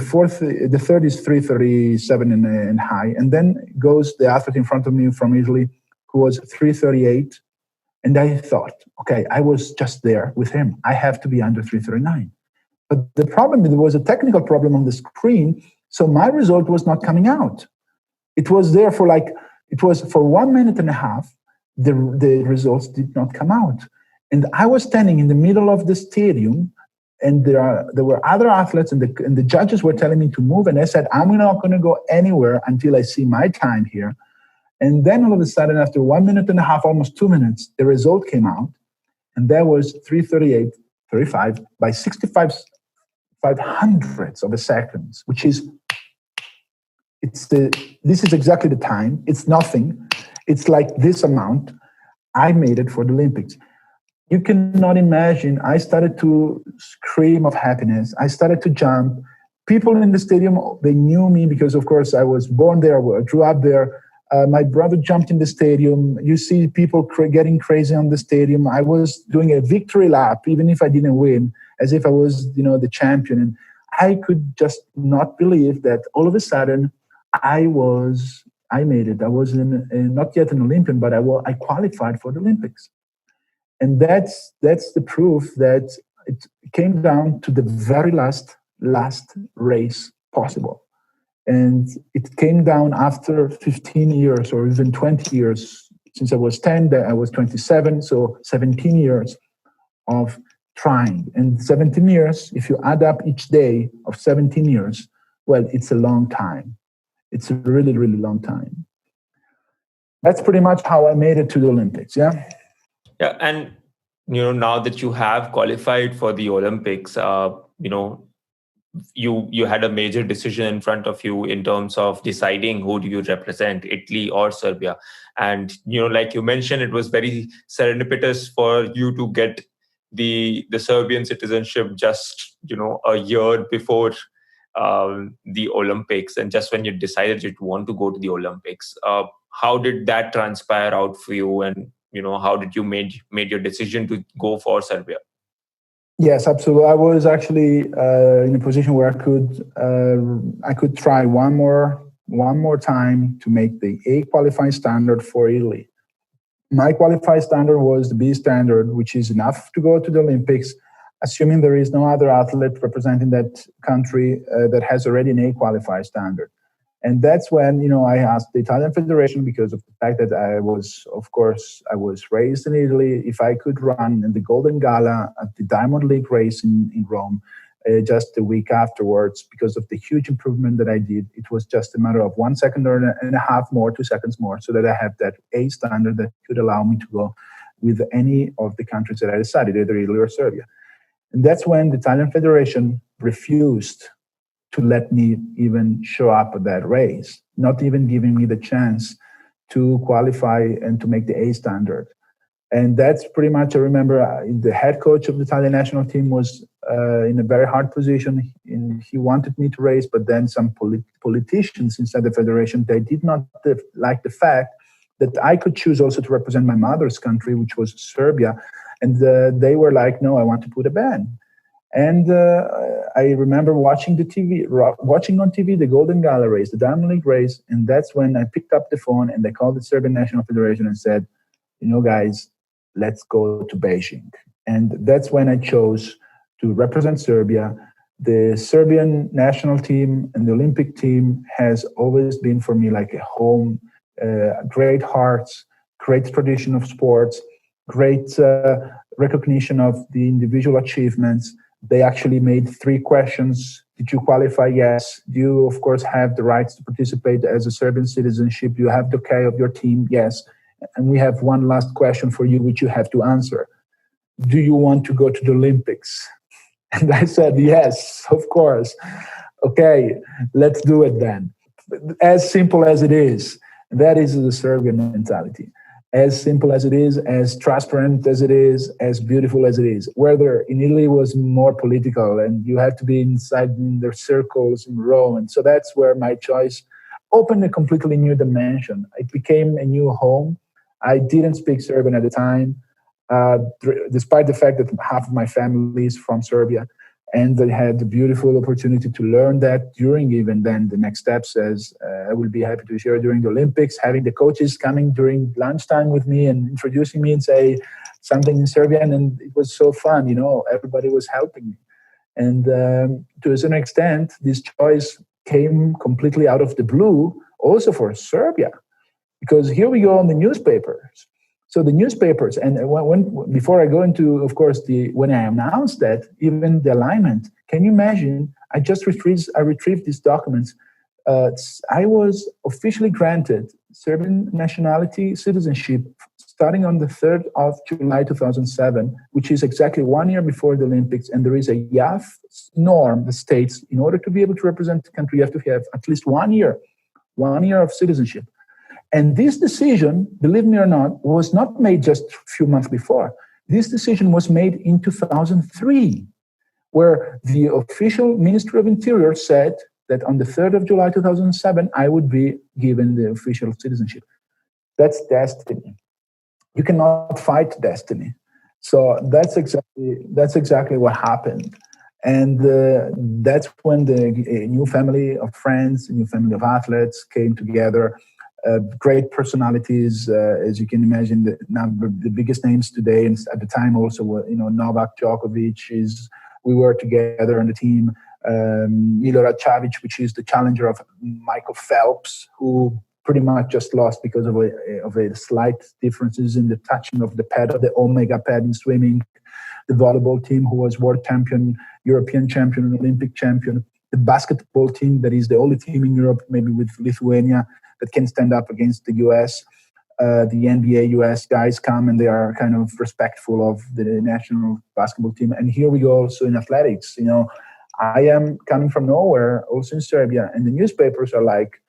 third is 3:37 and high. And then goes the athlete in front of me from Italy, who was 3:38. And I thought, okay, I was just there with him. I have to be under 3:39. But the problem, there was a technical problem on the screen, so my result was not coming out. It was there for 1 minute and a half. The results did not come out, and I was standing in the middle of the stadium. And there were other athletes, and the judges were telling me to move. And I said, I'm not going to go anywhere until I see my time here. And then all of a sudden, after 1 minute and a half, almost 2 minutes, the result came out. And that was 3:38.35 by 65 hundredths of a second, which is, this is exactly the time. It's nothing. It's like this amount. I made it for the Olympics. You cannot imagine, I started to scream of happiness. I started to jump. People in the stadium, they knew me because, of course, I was born there, I grew up there. My brother jumped in the stadium. You see people getting crazy on the stadium. I was doing a victory lap, even if I didn't win, as if I was, the champion. And I could just not believe that all of a sudden I made it. I was not yet an Olympian, but I qualified for the Olympics. And that's the proof that it came down to the very last race possible. And it came down after 15 years or even 20 years. Since I was 10, I was 27, so 17 years of trying. And 17 years, if you add up each day of 17 years, well, it's a long time. It's a really, really long time. That's pretty much how I made it to the Olympics, yeah? Yeah, and, now that you have qualified for the Olympics, you had a major decision in front of you in terms of deciding who do you represent, Italy or Serbia. And like you mentioned, it was very serendipitous for you to get the Serbian citizenship just a year before the Olympics, and just when you decided you want to go to the Olympics. How did that transpire out for you, and how did you made your decision to go for Serbia? Yes, absolutely. I was actually in a position where I could try one more time to make the A qualifying standard for Italy. My qualified standard was the B standard, which is enough to go to the Olympics, assuming there is no other athlete representing that country that has already an A qualified standard. And that's when, I asked the Italian Federation, because of the fact that I was raised in Italy, if I could run in the Golden Gala at the Diamond League race in Rome just a week afterwards, because of the huge improvement that I did. It was just a matter of 1 second and a half more, 2 seconds more, so that I have that A standard that could allow me to go with any of the countries that I decided, either Italy or Serbia. And that's when the Italian Federation refused to let me even show up at that race, not even giving me the chance to qualify and to make the A standard. And that's pretty much, I remember the head coach of the Italian national team was in a very hard position. He wanted me to race, but then some politicians inside the federation, they did not like the fact that I could choose also to represent my mother's country, which was Serbia. And they were like, no, I want to put a ban. And I remember watching on TV the Golden Gala race, the Diamond League race, and that's when I picked up the phone and I called the Serbian National Federation and said, guys, let's go to Beijing. And that's when I chose to represent Serbia. The Serbian national team and the Olympic team has always been for me like a home, great hearts, great tradition of sports, great recognition of the individual achievements. They actually made 3 questions. Did you qualify? Yes. Do you, of course, have the rights to participate as a Serbian citizenship? Do you have the okay of your team? Yes. And we have one last question for you, which you have to answer. Do you want to go to the Olympics? And I said, yes, of course. Okay, let's do it then. As simple as it is. That is the Serbian mentality. As simple as it is, as transparent as it is, as beautiful as it is. Whether in Italy was more political and you had to be inside in their circles in Rome. And so that's where my choice opened a completely new dimension. It became a new home. I didn't speak Serbian at the time, despite the fact that half of my family is from Serbia. And I had the beautiful opportunity to learn that during even then the next steps, as I will be happy to share during the Olympics, having the coaches coming during lunchtime with me and introducing me and say something in Serbian. And it was so fun, everybody was helping me. And to a certain extent, this choice came completely out of the blue also for Serbia, because here we go on the newspapers. So the newspapers, and before I go into, of course, when I announced that, even the alignment, can you imagine? I retrieved these documents. I was officially granted Serbian nationality citizenship starting on the 3rd of July 2007, which is exactly 1 year before the Olympics. And there is a YAF norm that states in order to be able to represent the country, you have to have at least 1 year of citizenship. And this decision, believe me or not, was not made just a few months before. This decision was made in 2003, where the official Ministry of Interior said that on the 3rd of July 2007, I would be given the official citizenship. That's destiny. You cannot fight destiny. So that's exactly what happened. And that's when the new family of friends, a new family of athletes came together. Great personalities, as you can imagine. The biggest names today, and at the time also, Novak Djokovic is. We were together on the team. Milorad Čavić, which is the challenger of Michael Phelps, who pretty much just lost because of a slight differences in the touching of the pad, of the Omega pad in swimming. The volleyball team, who was world champion, European champion, Olympic champion. The basketball team, that is the only team in Europe, maybe with Lithuania, that can stand up against the US. The NBA US guys come and they are kind of respectful of the national basketball team. And here we go also in athletics. I am coming from nowhere, also in Serbia, and the newspapers are like,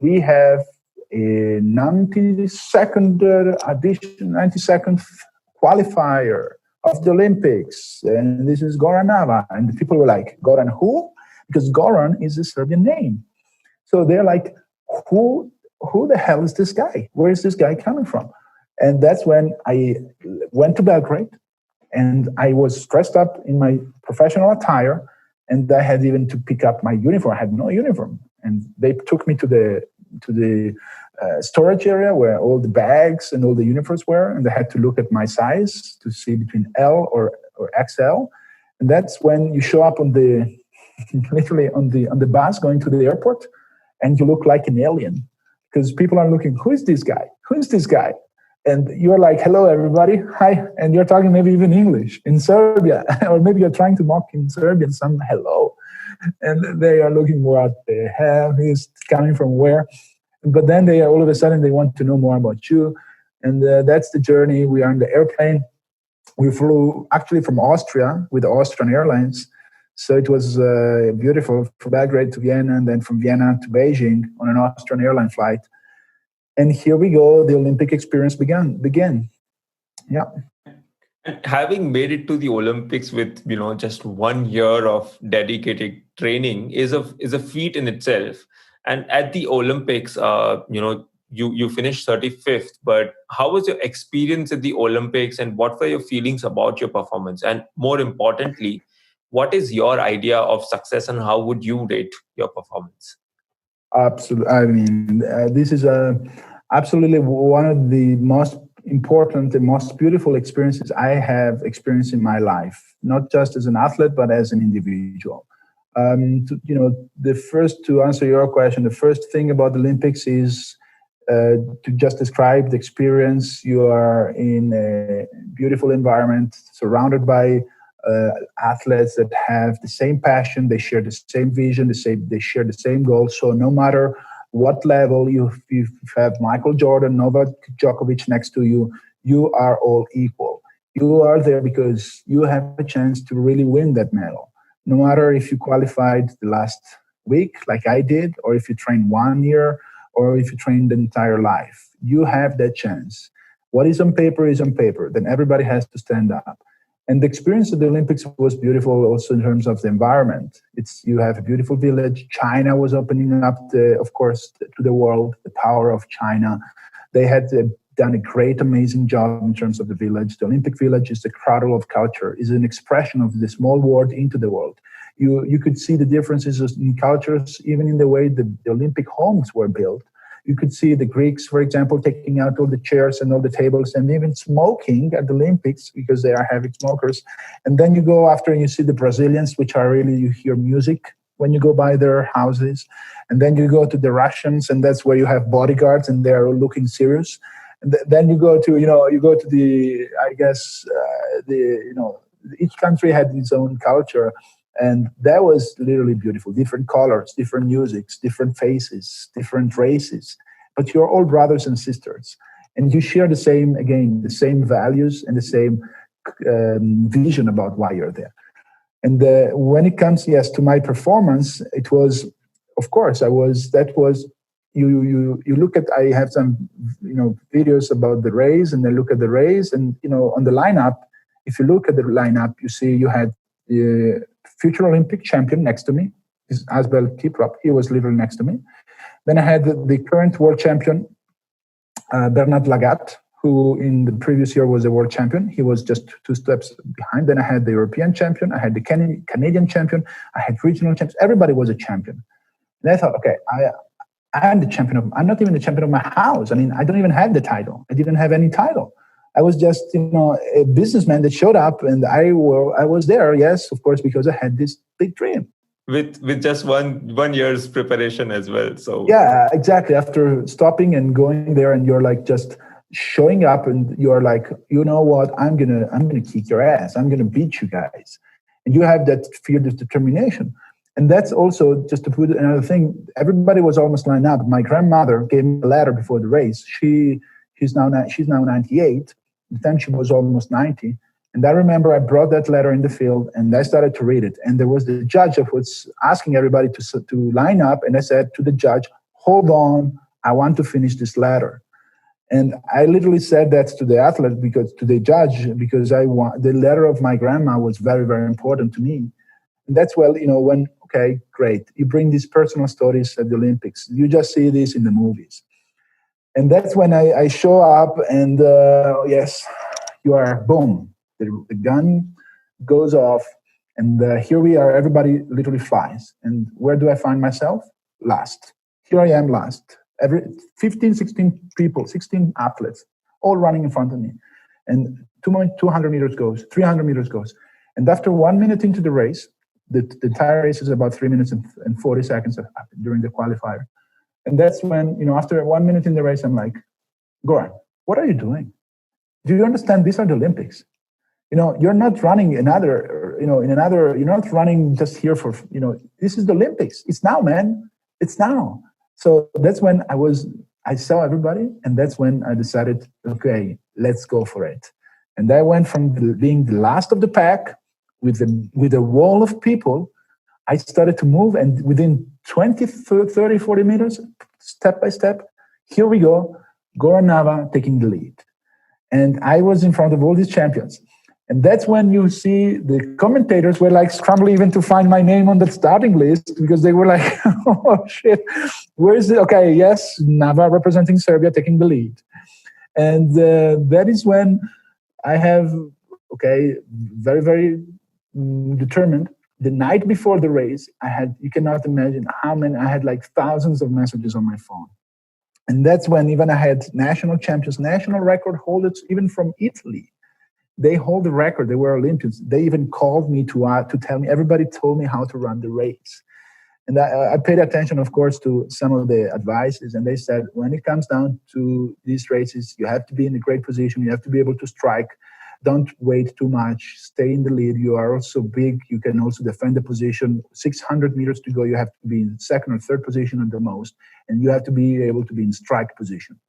we have a 92nd edition, 92nd qualifier of the Olympics, and this is Goran Nava. And the people were like, Goran who? Because Goran is a Serbian name. So they're like, who the hell is this guy? Where is this guy coming from? And that's when I went to Belgrade, and I was dressed up in my professional attire, and I had even to pick up my uniform. I had no uniform, and they took me to the storage area where all the bags and all the uniforms were, and they had to look at my size to see between L or XL. And that's when you show up on the literally on the bus going to the airport, and you look like an alien, because people are looking, who is this guy? Who is this guy? And you're like, hello, everybody. Hi. And you're talking maybe even English in Serbia, or maybe you're trying to mock in Serbian some hello. And they are looking, what the hell? He's coming from where? But then all of a sudden, they want to know more about you. And that's the journey. We are in the airplane. We flew actually from Austria with Austrian Airlines. So it was beautiful, from Belgrade to Vienna, and then from Vienna to Beijing on an Austrian airline flight. And here we go, the Olympic experience began. Yeah. And having made it to the Olympics with just 1 year of dedicated training is a feat in itself. And at the Olympics, you finished 35th. But how was your experience at the Olympics, and what were your feelings about your performance? And more importantly, what is your idea of success, and how would you rate your performance? Absolutely. I mean, this is absolutely one of the most important and most beautiful experiences I have experienced in my life, not just as an athlete, but as an individual. To answer your question, the first thing about the Olympics is to just describe the experience. You are in a beautiful environment, surrounded by athletes that have the same passion, they share the same vision, they share the same goal. So no matter what level you have Michael Jordan, Novak Djokovic next to you, you are all equal. You are there because you have a chance to really win that medal. No matter if you qualified the last week, like I did, or if you trained 1 year, or if you trained the entire life, you have that chance. What is on paper is on paper. Then everybody has to stand up. And the experience of the Olympics was beautiful also in terms of the environment. You have a beautiful village. China was opening up, to the world, the power of China. They had done a great, amazing job in terms of the village. The Olympic Village is the cradle of culture, is an expression of the small world into the world. You could see the differences in cultures, even in the way the Olympic homes were built. You could see the Greeks, for example, taking out all the chairs and all the tables and even smoking at the Olympics because they are heavy smokers. And then you go after and you see the Brazilians, which are really, you hear music when you go by their houses. And then you go to the Russians, and that's where you have bodyguards and they're looking serious. And then you go to, each country had its own culture. And that was literally beautiful. Different colors, different musics, different faces, different races. But you're all brothers and sisters. And you share the same values and the same vision about why you're there. And when it comes, to my performance, it was, of course, you look at, I have some, videos about the race, and I look at the race, and, on the lineup, if you look at the lineup, you see you had future Olympic champion next to me, is Asbel Kiprop. He was literally next to me. Then I had the current world champion, Bernard Lagat, who in the previous year was a world champion. He was just two steps behind. Then I had the European champion, I had the Canadian champion, I had regional champions. Everybody was a champion. And I thought, okay, I'm the champion of, I'm not even the champion of my house. I mean, I don't even have the title. I didn't have any title. I was just, a businessman that showed up, and I was there, yes, of course, because I had this big dream. With just one year's preparation as well. So yeah, exactly. After stopping and going there, and you're like just showing up, and you're like, you know what, I'm gonna kick your ass. I'm gonna beat you guys, and you have that fierce determination. And that's also, just to put another thing, everybody was almost lined up. My grandmother gave me a letter before the race. She's now 98. At the time she was almost 90. And I remember I brought that letter in the field, and I started to read it. And there was the judge that was asking everybody to line up. And I said to the judge, hold on, I want to finish this letter. And I literally said that to the athlete, to the judge, because the letter of my grandma was very, very important to me. And that's when, okay, great. You bring these personal stories at the Olympics. You just see this in the movies. And that's when I show up, and yes, you are, boom. The gun goes off, and here we are. Everybody literally flies. And where do I find myself? Last. Here I am last. 16 people, 16 athletes, all running in front of me. And 200 meters goes, 300 meters goes. And after 1 minute into the race, the entire race is about 3 minutes and 40 seconds during the qualifier. And that's when, after 1 minute in the race, I'm like, Goran, what are you doing? Do you understand? These are the Olympics. You're not running you're not running just here for, this is the Olympics. It's now, man. It's now. So that's when I saw everybody, and that's when I decided, okay, let's go for it. And I went from being the last of the pack with a wall of people. I started to move, and within 20, 30, 40 meters, step by step, here we go, Goran Nava taking the lead. And I was in front of all these champions. And that's when you see the commentators were like scrambling even to find my name on the starting list, because they were like, oh shit, where is it? Okay, yes, Nava representing Serbia taking the lead. And that is when I have, very, very determined. The night before the race, you cannot imagine how many, I had like thousands of messages on my phone. And that's when even I had national champions, national record holders, even from Italy. They hold the record. They were Olympians. They even called me to tell me. Everybody told me how to run the race. And I paid attention, of course, to some of the advices. And they said, when it comes down to these races, you have to be in a great position. You have to be able to strike. Don't wait too much. Stay in the lead. You are also big. You can also defend the position. 600 meters to go, you have to be in second or third position at the most. And you have to be able to be in strike position.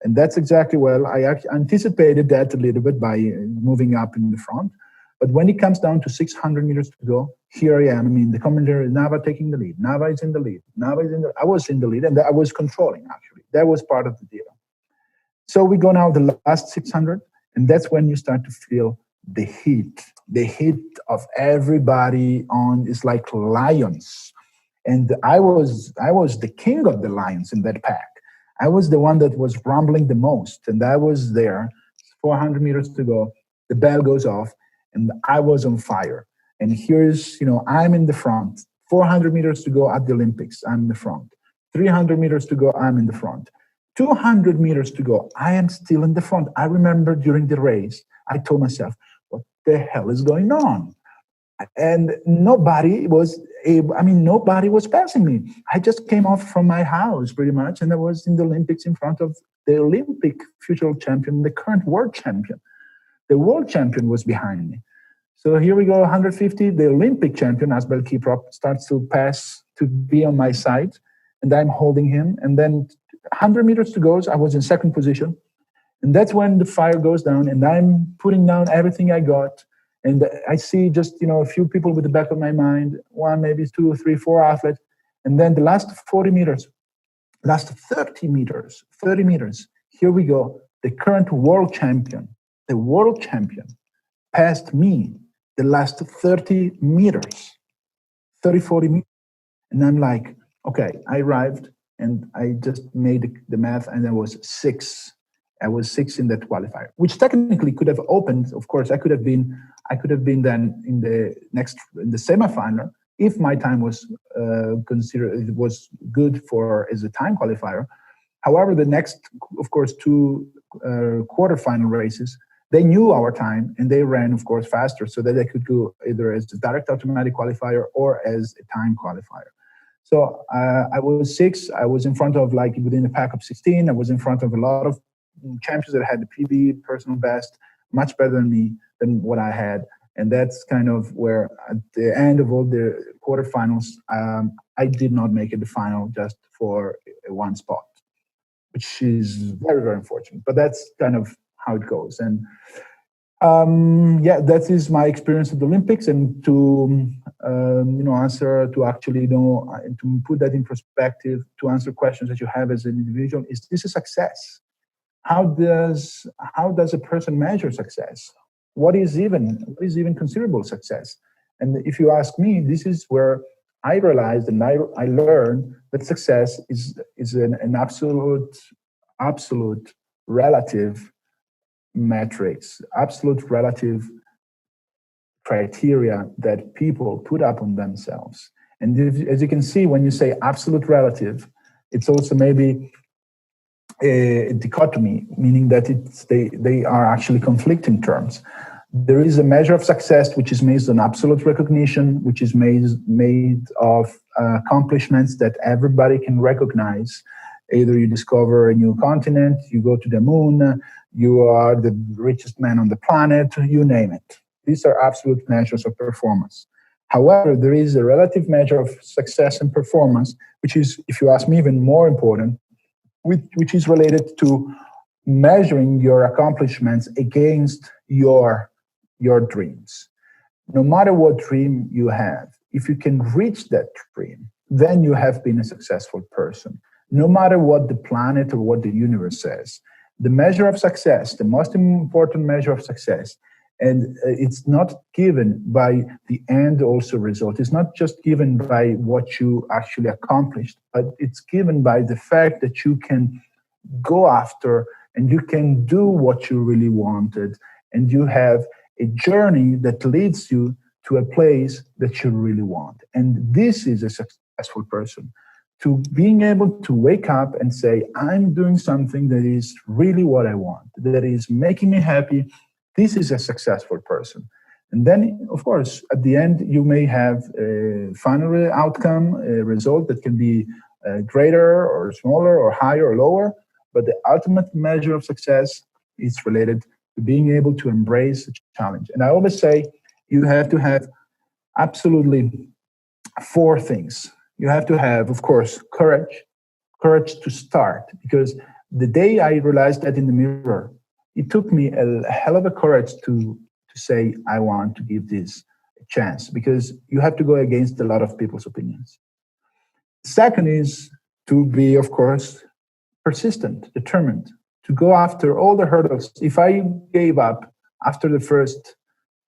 And that's exactly, I anticipated that a little bit by moving up in the front. But when it comes down to 600 meters to go, here I am. I mean, the commentary is Nava taking the lead. Nava is in the lead. I was in the lead, and I was controlling, actually. That was part of the deal. So we go now the last 600, and that's when you start to feel the heat of everybody on. It's like lions. And I was the king of the lions in that pack. I was the one that was rumbling the most, and I was there. 400 meters to go, the bell goes off, and I was on fire. And here's, I'm in the front. 400 meters to go at the Olympics, I'm in the front. 300 meters to go, I'm in the front. 200 meters to go, I am still in the front. I remember during the race, I told myself, what the hell is going on? And nobody was passing me. I just came off from my house pretty much, and I was in the Olympics in front of the Olympic future champion, the current world champion. The world champion was behind me. So here we go, 150, the Olympic champion, Asbel Kiprop, starts to pass to be on my side, and I'm holding him. And then 100 meters to go, I was in second position. And that's when the fire goes down, and I'm putting down everything I got. And I see just, a few people with the back of my mind, one, maybe 2, 3, 4 athletes. And then the last 40 meters, last 30 meters, here we go. The current world champion, passed me. the last 30 meters, 30, 40 meters. And I'm like, okay, I arrived and I just made the math and I was six. I was six in that qualifier, which technically could have opened. Of course, I could have been then in the semifinal if my time was considered, it was good for as a time qualifier. However, the next, of course, two quarterfinal races, they knew our time and they ran, of course, faster so that they could go either as a direct automatic qualifier or as a time qualifier. So I was six. I was in front of, like, within a pack of 16. I was in front of a lot of champions that had the PB, personal best, much better than me, than what I had. And that's kind of where at the end of all the quarterfinals, I did not make it the final just for one spot, which is very, very unfortunate. But that's kind of how it goes. And that is my experience at the Olympics. And to answer, to actually to put that in perspective, to answer questions that you have as an individual, is this a success? How does a person measure success? What is even considerable success? And if you ask me, this is where I realized and I learned that success is an absolute relative metrics, absolute relative criteria that people put up on themselves. And as you can see, when you say absolute relative, it's also maybe a dichotomy, meaning that they are actually conflicting terms. There is a measure of success which is based on absolute recognition, which is made of accomplishments that everybody can recognize. Either you discover a new continent, you go to the moon, you are the richest man on the planet, you name it. These are absolute measures of performance. However, there is a relative measure of success and performance, which is, if you ask me, even more important, which is related to measuring your accomplishments against your dreams. No matter what dream you have, if you can reach that dream, then you have been a successful person. No matter what the planet or what the universe says, the measure of success, the most important measure of success, and it's not given by the end also result. It's not just given by what you actually accomplished, but it's given by the fact that you can go after and you can do what you really wanted, and you have a journey that leads you to a place that you really want. And this is a successful person. To being able to wake up and say, I'm doing something that is really what I want, that is making me happy. This is a successful person. And then, of course, at the end, you may have a final outcome, a result that can be greater or smaller or higher or lower. But the ultimate measure of success is related to being able to embrace a challenge. And I always say you have to have absolutely four things. You have to have, of course, courage to start. Because the day I realized that in the mirror, it took me a hell of a courage to say, I want to give this a chance, because you have to go against a lot of people's opinions. Second is to be, of course, persistent, determined, to go after all the hurdles. If I gave up after the first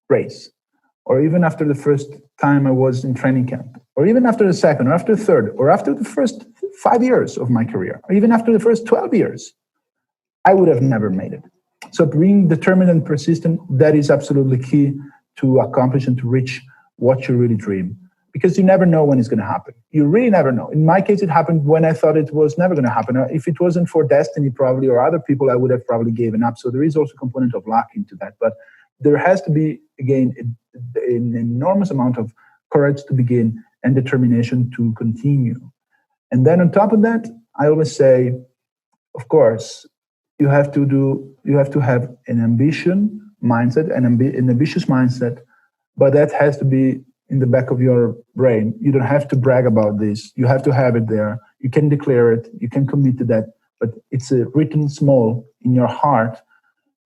race, or even after the first time I was in training camp, or even after the second, or after the third, or after the first 5 years of my career, or even after the first 12 years, I would have never made it. So being determined and persistent, that is absolutely key to accomplish and to reach what you really dream. Because you never know when it's going to happen. You really never know. In my case, it happened when I thought it was never going to happen. If it wasn't for destiny, probably, or other people, I would have probably given up. So there is also a component of luck into that. But there has to be, again, an enormous amount of courage to begin and determination to continue. And then on top of that, I always say, of course, you have to have an ambition mindset, an ambitious mindset, but that has to be in the back of your brain. You don't have to brag about this. You have to have it there. You can declare it. You can commit to that, but it's written small in your heart.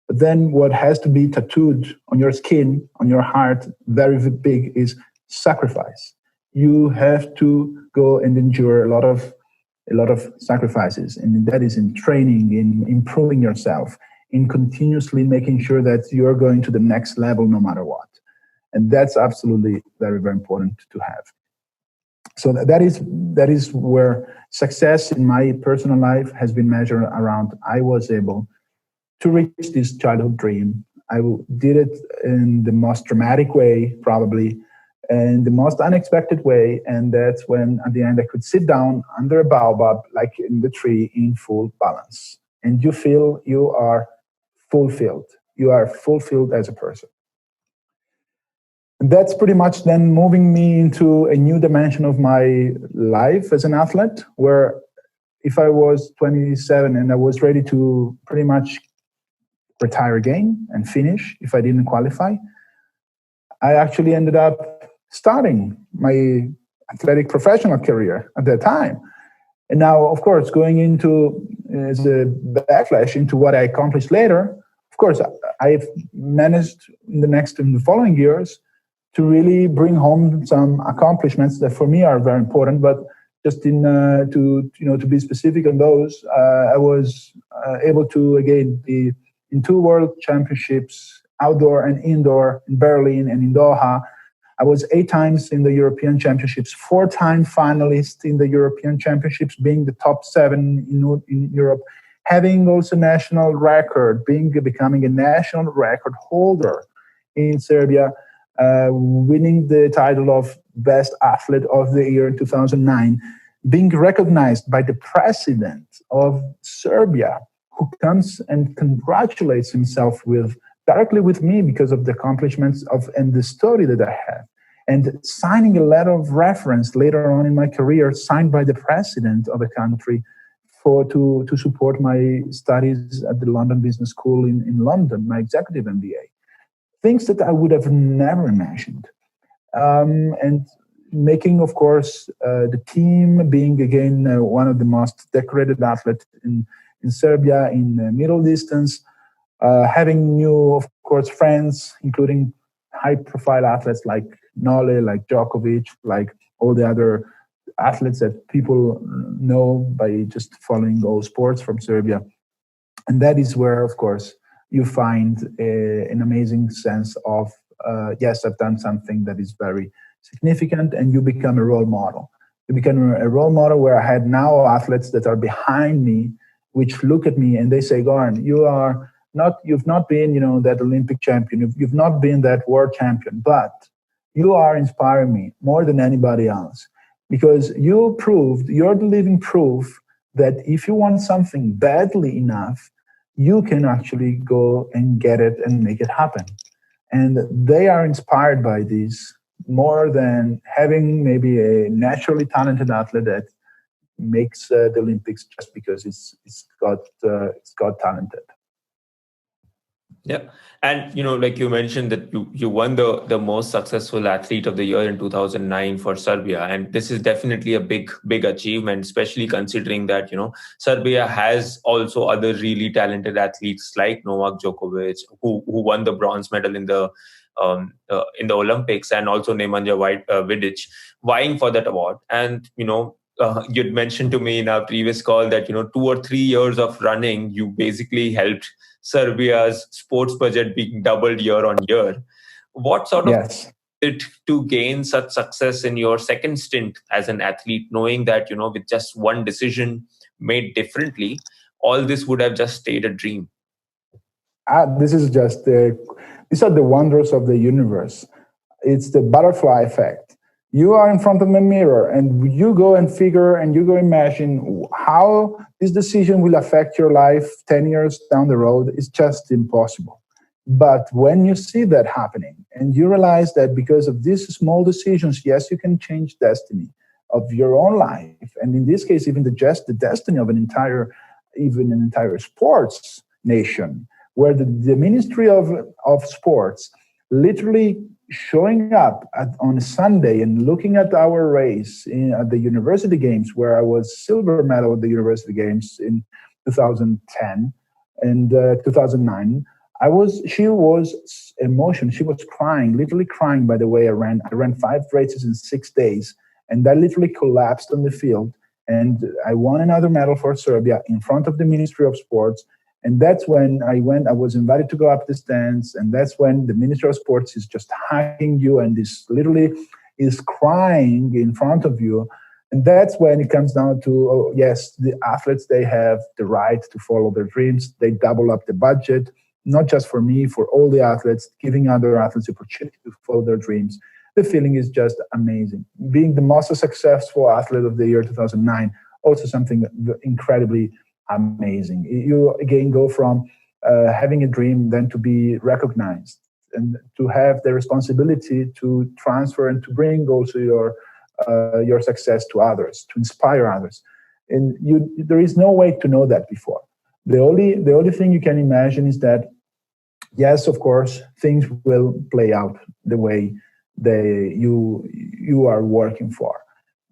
But then what has to be tattooed on your skin, on your heart, very big, is sacrifice. You have to go and endure a lot of sacrifices, and that is in training, in improving yourself, in continuously making sure that you're going to the next level no matter what. And that's absolutely very, very important to have. So that is where success in my personal life has been measured around. I was able to reach this childhood dream. Did it in the most dramatic way, probably, and the most unexpected way. And that's when, at the end, I could sit down under a baobab, like in the tree, in full balance. And you feel you are fulfilled. You are fulfilled as a person. And that's pretty much then moving me into a new dimension of my life as an athlete, where if I was 27 and I was ready to pretty much retire again and finish if I didn't qualify, I actually ended up starting my athletic professional career at that time. And now, of course, going into as a backlash into what I accomplished later, of course, I've managed in the following years to really bring home some accomplishments that for me are very important. But just to be specific on those, I was able to again be in 2 world championships, outdoor and indoor, in Berlin and in Doha. I was 8 times in the European Championships, 4-time finalist in the European Championships, being the top 7 in Europe, having also national record, becoming a national record holder in Serbia, winning the title of Best Athlete of the Year in 2009, being recognized by the president of Serbia, who comes and congratulates himself directly with me because of the accomplishments and the story that I have. And signing a letter of reference later on in my career, signed by the president of the country to support my studies at the London Business School in London, my executive MBA. Things that I would have never imagined. And making, of course, the team being, again, one of the most decorated athletes in Serbia in middle distance, having new, of course, friends, including high-profile athletes like Nole, like Djokovic, like all the other athletes that people know by just following all sports from Serbia. And that is where, of course, you find an amazing sense of, yes, I've done something that is very significant, and you become a role model. You become a role model where I had now athletes that are behind me, which look at me and they say, Goran, you've not been, that Olympic champion, you've not been that world champion, but you are inspiring me more than anybody else, because you're the living proof that if you want something badly enough, you can actually go and get it and make it happen. And they are inspired by this more than having maybe a naturally talented athlete that makes the Olympics just because it's got talented. Yeah. And, like you mentioned that you won the most successful athlete of the year in 2009 for Serbia. And this is definitely a big achievement, especially considering that, Serbia has also other really talented athletes like Novak Djokovic, who won the bronze medal in the Olympics, and also Nemanja Vidic vying for that award. And, you'd mentioned to me in our previous call that, 2 or 3 years of running, you basically helped Serbia's sports budget being doubled year on year. What sort of it to gain such success in your second stint as an athlete, knowing that, with just one decision made differently, all this would have just stayed a dream? These are the wonders of the universe. It's the butterfly effect. You are in front of a mirror and you go and figure and you go imagine how this decision will affect your life 10 years down the road. It's just impossible. But when you see that happening and you realize that because of these small decisions, yes, you can change destiny of your own life. And in this case, even the destiny of an entire sports nation, where the Ministry of Sports literally showing up on a Sunday and looking at our race at the University Games, where I was silver medal at the University Games in 2010 and 2009. She was emotional. She was crying, literally crying. By the way, I ran 5 races in 6 days, and I literally collapsed on the field. And I won another medal for Serbia in front of the Ministry of Sports. And that's when I went, I was invited to go up the stands. And that's when the Minister of Sports is just hugging you and is literally is crying in front of you. And that's when it comes down to, oh, yes, the athletes, they have the right to follow their dreams. They double up the budget, not just for me, for all the athletes, giving other athletes the opportunity to follow their dreams. The feeling is just amazing. Being the most successful athlete of the year 2009, also something incredibly amazing. You again go from having a dream then to be recognized and to have the responsibility to transfer and to bring also your success to others, to inspire others. And there is no way to know that before. The only thing you can imagine is that, yes, of course, things will play out the way you are working for.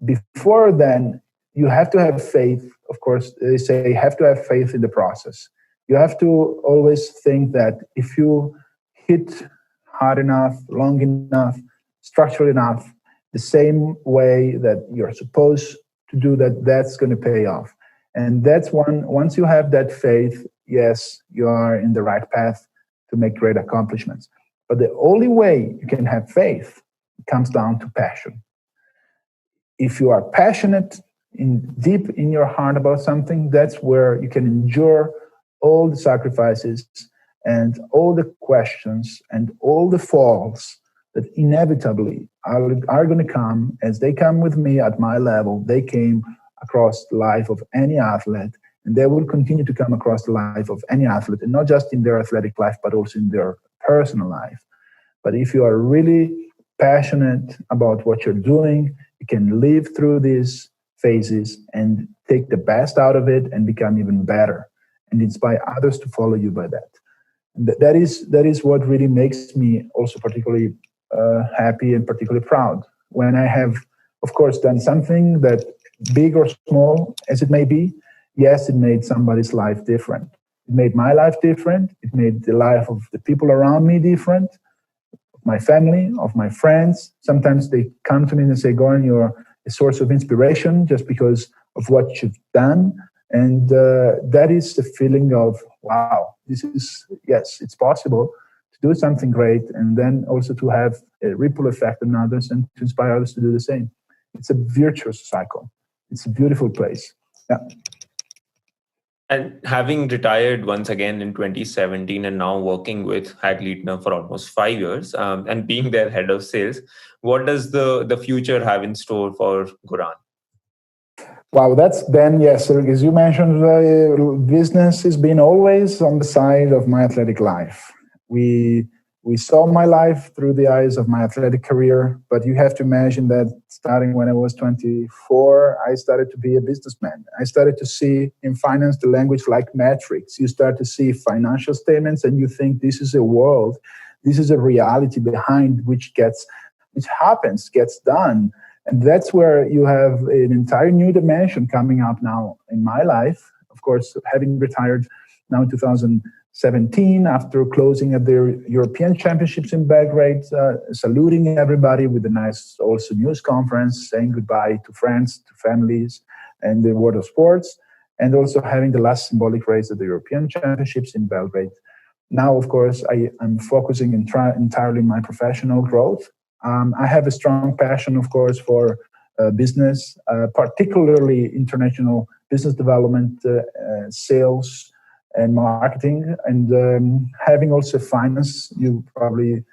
Before then, you have to have faith. Of course, they say you have to have faith in the process. You have to always think that if you hit hard enough, long enough, structured enough, the same way that you're supposed to do that, that's going to pay off. And that's once you have that faith, yes, you are in the right path to make great accomplishments. But the only way you can have faith comes down to passion. If you are passionate deep in your heart about something, that's where you can endure all the sacrifices and all the questions and all the falls that inevitably are going to come, as they come with me at my level. They came across the life of any athlete, and they will continue to come across the life of any athlete, and not just in their athletic life, but also in their personal life. But if you are really passionate about what you're doing, you can live through these phases and take the best out of it and become even better and inspire others to follow you by that. That is what really makes me also particularly happy and particularly proud when I have, of course, done something that, big or small as it may be, yes, it made somebody's life different. It made my life different. It made the life of the people around me different, of my family, of my friends. Sometimes they come to me and say, Goran, you're a source of inspiration just because of what you've done. And that is the feeling of, wow, yes, it's possible to do something great, and then also to have a ripple effect on others and to inspire others to do the same. It's a virtuous cycle. It's a beautiful place. Yeah. And having retired once again in 2017 and now working with Atletner for almost 5 years and being their head of sales, what does the future have in store for Goran? Wow, that's then, yes, as you mentioned, business has been always on the side of my athletic life. We saw my life through the eyes of my athletic career, but you have to imagine that starting when I was 24, I started to be a businessman. I started to see in finance the language like metrics. You start to see financial statements and you think this is a world, this is a reality behind which gets done. And that's where you have an entire new dimension coming up now in my life. Of course, having retired now in 2017 after closing at the European Championships in Belgrade, saluting everybody with a nice also news conference, saying goodbye to friends, to families, and the world of sports, and also having the last symbolic race at the European Championships in Belgrade. Now, of course, I'm focusing entirely on my professional growth. I have a strong passion, of course, for business, particularly international business development, sales, and marketing, and having also finance. You probably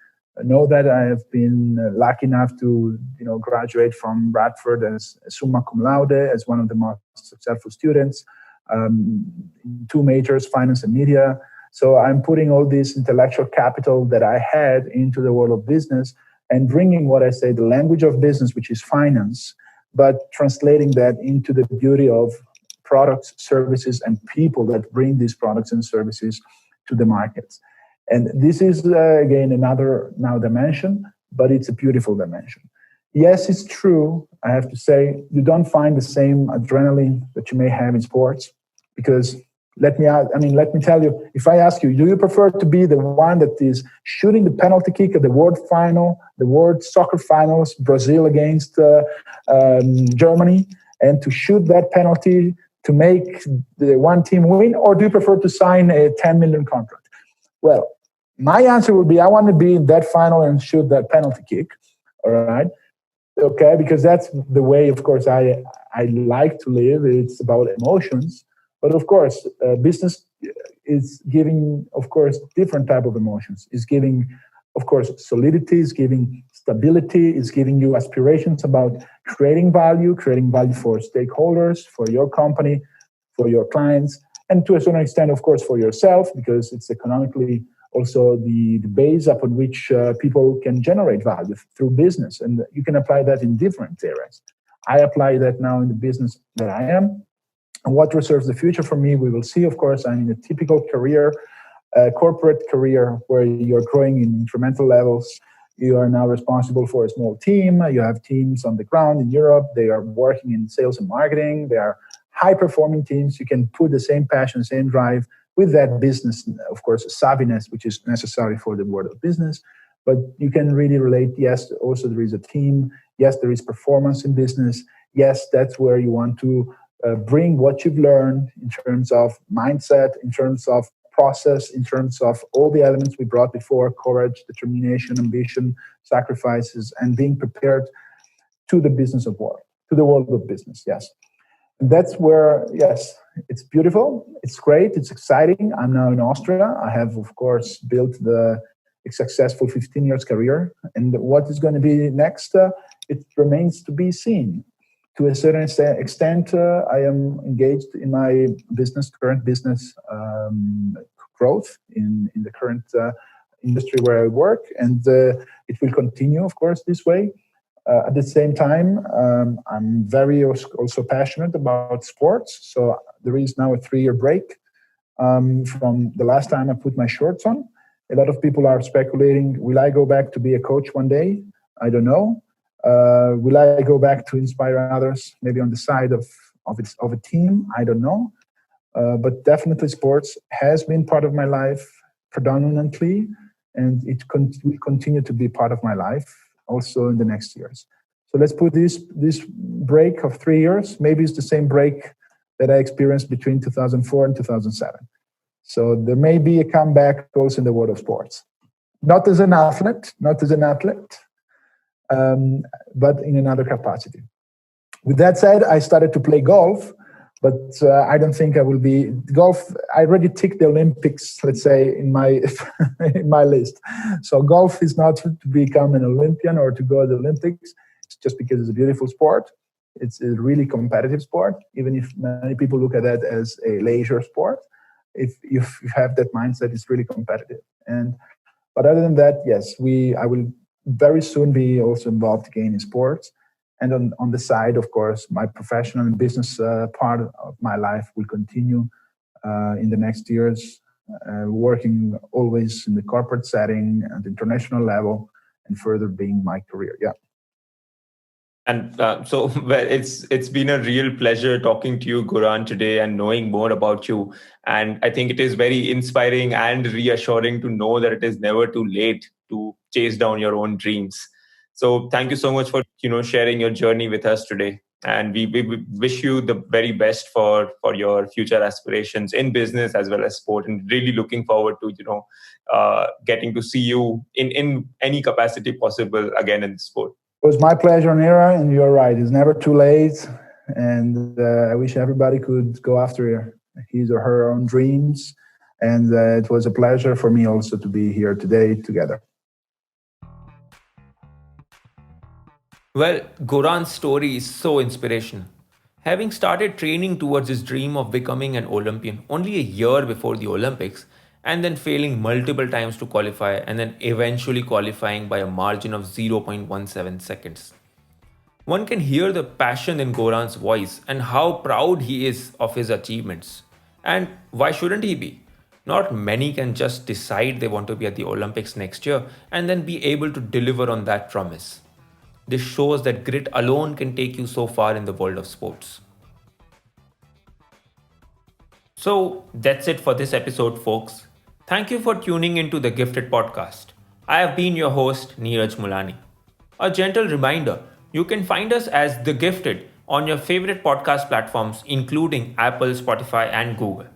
know that I have been lucky enough to graduate from Bradford as summa cum laude, as one of the most successful students, two majors, finance and media. So I'm putting all this intellectual capital that I had into the world of business and bringing what I say, the language of business, which is finance, but translating that into the beauty of products, services, and people that bring these products and services to the markets. And this is, again, another now dimension, but it's a beautiful dimension. Yes, it's true, I have to say, you don't find the same adrenaline that you may have in sports, because let me tell you, if I ask you, do you prefer to be the one that is shooting the penalty kick at the World Final, the World Soccer Finals, Brazil against Germany, and to shoot that penalty to make the one team win, or do you prefer to sign a 10 million contract? Well, my answer would be I want to be in that final and shoot that penalty kick. All right. Okay, because that's the way, of course, I like to live. It's about emotions, but of course, business is giving, of course, different type of emotions. It's giving, of course, solidity. It's giving stability. It's giving you aspirations about creating value for stakeholders, for your company, for your clients, and to a certain extent, of course, for yourself, because it's economically also the base upon which people can generate value through business. And you can apply that in different areas. I apply that now in the business that I am. And what reserves the future for me, we will see. Of course, I'm in a typical career, corporate career, where you're growing in incremental levels. You are now responsible for a small team. You have teams on the ground in Europe. They are working in sales and marketing. They are high-performing teams. You can put the same passion, same drive with that business, of course, savviness, which is necessary for the world of business. But you can really relate, yes, also there is a team. Yes, there is performance in business. Yes, that's where you want to bring what you've learned in terms of mindset, in terms of process, in terms of all the elements we brought before: courage, determination, ambition, sacrifices, and being prepared to the business of work, to the world of business. Yes. And that's where, yes, it's beautiful, it's great, it's exciting. I'm now in Austria. I have, of course, built a successful 15 years career. And what is going to be next, it remains to be seen. To a certain extent, I am engaged in my current business growth in the current industry where I work. And it will continue, of course, this way. At the same time, I'm very also passionate about sports. So there is now a 3-year break from the last time I put my shorts on. A lot of people are speculating, will I go back to be a coach one day? I don't know. Will I go back to inspire others, maybe on the side of a team? I don't know. But definitely sports has been part of my life predominantly, and it will continue to be part of my life also in the next years. So let's put this break of 3 years. Maybe it's the same break that I experienced between 2004 and 2007. So there may be a comeback also in the world of sports. Not as an athlete, but in another capacity. With that said, I started to play golf, but I don't think I will be golf. I already ticked the Olympics, let's say, in my in my list. So golf is not to become an Olympian or to go to the Olympics. It's just because it's a beautiful sport. It's a really competitive sport, even if many people look at that as a leisure sport. If you have that mindset, it's really competitive. But other than that, yes, I will very soon be also involved again in sports. And on the side, of course, my professional and business part of my life will continue in the next years, working always in the corporate setting at the international level and further being my career. Yeah. And well, it's been a real pleasure talking to you, Goran, today and knowing more about you. And I think it is very inspiring and reassuring to know that it is never too late to chase down your own dreams. So thank you so much for sharing your journey with us today. And we wish you the very best for your future aspirations in business as well as sport. And really looking forward to getting to see you in any capacity possible again in the sport. It was my pleasure, Nira, and you're right. It's never too late. And I wish everybody could go after his or her own dreams. And it was a pleasure for me also to be here today together. Well, Goran's story is so inspirational. Having started training towards his dream of becoming an Olympian only a year before the Olympics, and then failing multiple times to qualify, and then eventually qualifying by a margin of 0.17 seconds. One can hear the passion in Goran's voice and how proud he is of his achievements. And why shouldn't he be? Not many can just decide they want to be at the Olympics next year and then be able to deliver on that promise. This shows that grit alone can take you so far in the world of sports. So that's it for this episode, folks. Thank you for tuning into the Gifted Podcast. I have been your host, Niraj Mulani. A gentle reminder, you can find us as The Gifted on your favorite podcast platforms, including Apple, Spotify, and Google.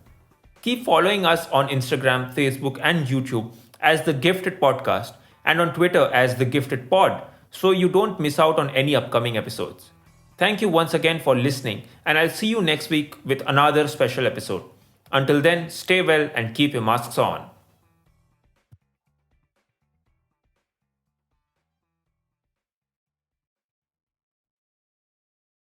Keep following us on Instagram, Facebook, and YouTube as The Gifted Podcast and on Twitter as The Gifted Pod so you don't miss out on any upcoming episodes. Thank you once again for listening, and I'll see you next week with another special episode. Until then, stay well and keep your masks on.